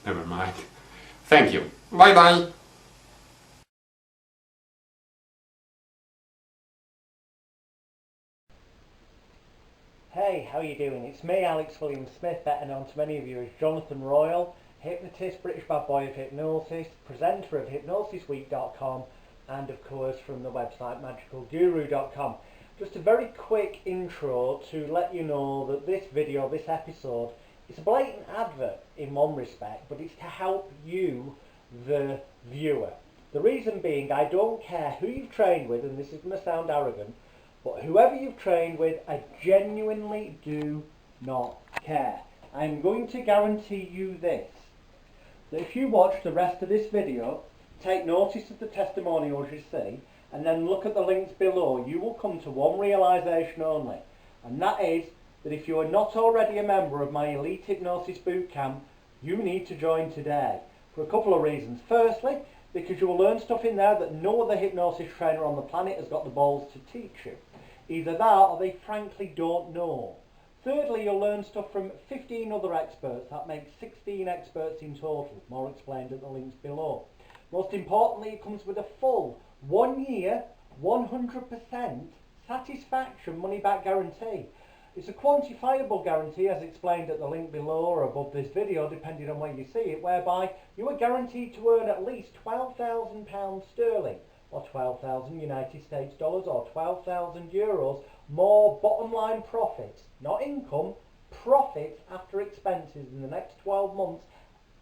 Never mind. Thank you. Bye bye. Hey, how you doing? It's me, Alex William Smith, better known to many of you as Jonathan Royle, hypnotist, British bad boy of hypnosis, presenter of hypnosisweek.com, and of course from the website magicalguru.com. Just a very quick intro to let you know that this video, this episode, is a blatant advert in one respect, but it's to help you, the viewer. The reason being, I don't care who you've trained with, and this is going to sound arrogant, but whoever you've trained with, I genuinely do not care. I'm going to guarantee you this, that if you watch the rest of this video, take notice of the testimonials you see, and then look at the links below, you will come to one realisation only, and that is that if you are not already a member of my Elite Hypnosis Bootcamp, you need to join today, for a couple of reasons. Firstly, because you will learn stuff in there that no other hypnosis trainer on the planet has got the balls to teach you. Either that or they frankly don't know. Thirdly, you'll learn stuff from 15 other experts. That makes 16 experts in total. More explained at the links below. Most importantly, it comes with a full 1 year, 100% satisfaction money back guarantee. It's a quantifiable guarantee as explained at the link below or above this video, depending on where you see it, whereby you are guaranteed to earn at least £12,000 sterling, or 12,000 United States dollars, or 12,000 euros more bottom line profits, not income, profits after expenses in the next 12 months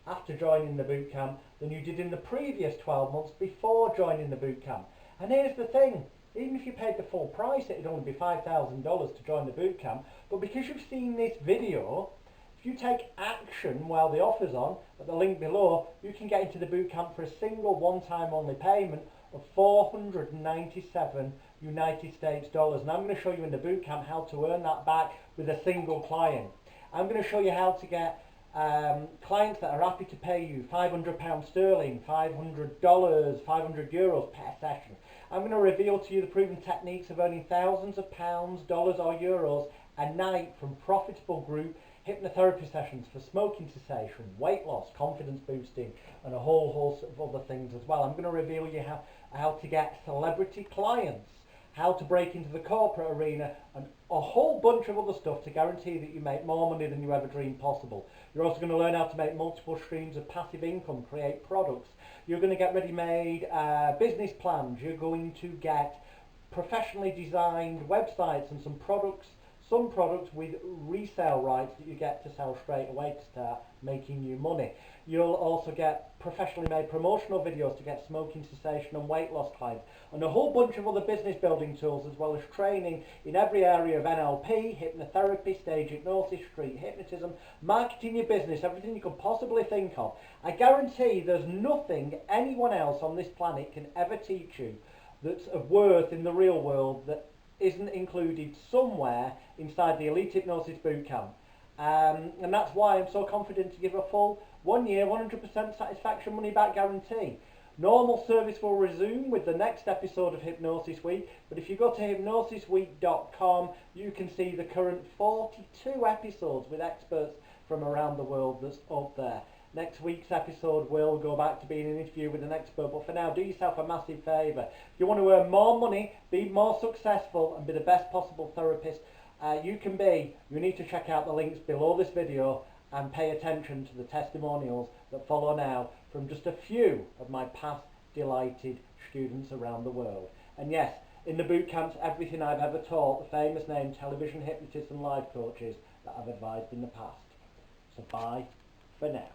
after joining the bootcamp than you did in the previous 12 months before joining the bootcamp. And here's the thing, even if you paid the full price, it'd only be $5,000 to join the bootcamp, but because you've seen this video, if you take action while the offer's on, at the link below, you can get into the bootcamp for a single one-time only payment of 497 United States dollars. And I'm going to show you in the bootcamp how to earn that back with a single client. I'm going to show you how to get clients that are happy to pay you £500 sterling, $500, 500 euros per session. I'm going to reveal to you the proven techniques of earning thousands of pounds, dollars or euros a night from profitable group hypnotherapy sessions for smoking cessation, weight loss, confidence boosting, and a whole host of other things as well. I'm going to reveal you how to get celebrity clients, how to break into the corporate arena, and a whole bunch of other stuff to guarantee that you make more money than you ever dreamed possible. You're also going to learn how to make multiple streams of passive income, create products. You're going to get ready-made business plans. You're going to get professionally designed websites and some products with resale rights that you get to sell straight away to start making you money. You'll also get professionally made promotional videos to get smoking cessation and weight loss clients, and a whole bunch of other business building tools, as well as training in every area of NLP, hypnotherapy, stage hypnosis, street hypnotism, marketing your business, everything you could possibly think of. I guarantee there's nothing anyone else on this planet can ever teach you that's of worth in the real world that isn't included somewhere inside the Elite Hypnosis Bootcamp. And that's why I'm so confident to give a full 1 year, 100% satisfaction money back guarantee. Normal service will resume with the next episode of Hypnosis Week, but if you go to hypnosisweek.com, you can see the current 42 episodes with experts from around the world that's up there. Next week's episode will go back to being an interview with an expert, but for now, do yourself a massive favour. If you want to earn more money, be more successful, and be the best possible therapist you can be, you need to check out the links below this video and pay attention to the testimonials that follow now from just a few of my past delighted students around the world. And yes, in the boot camps, everything I've ever taught the famous name television hypnotists and life coaches that I've advised in the past. So bye for now.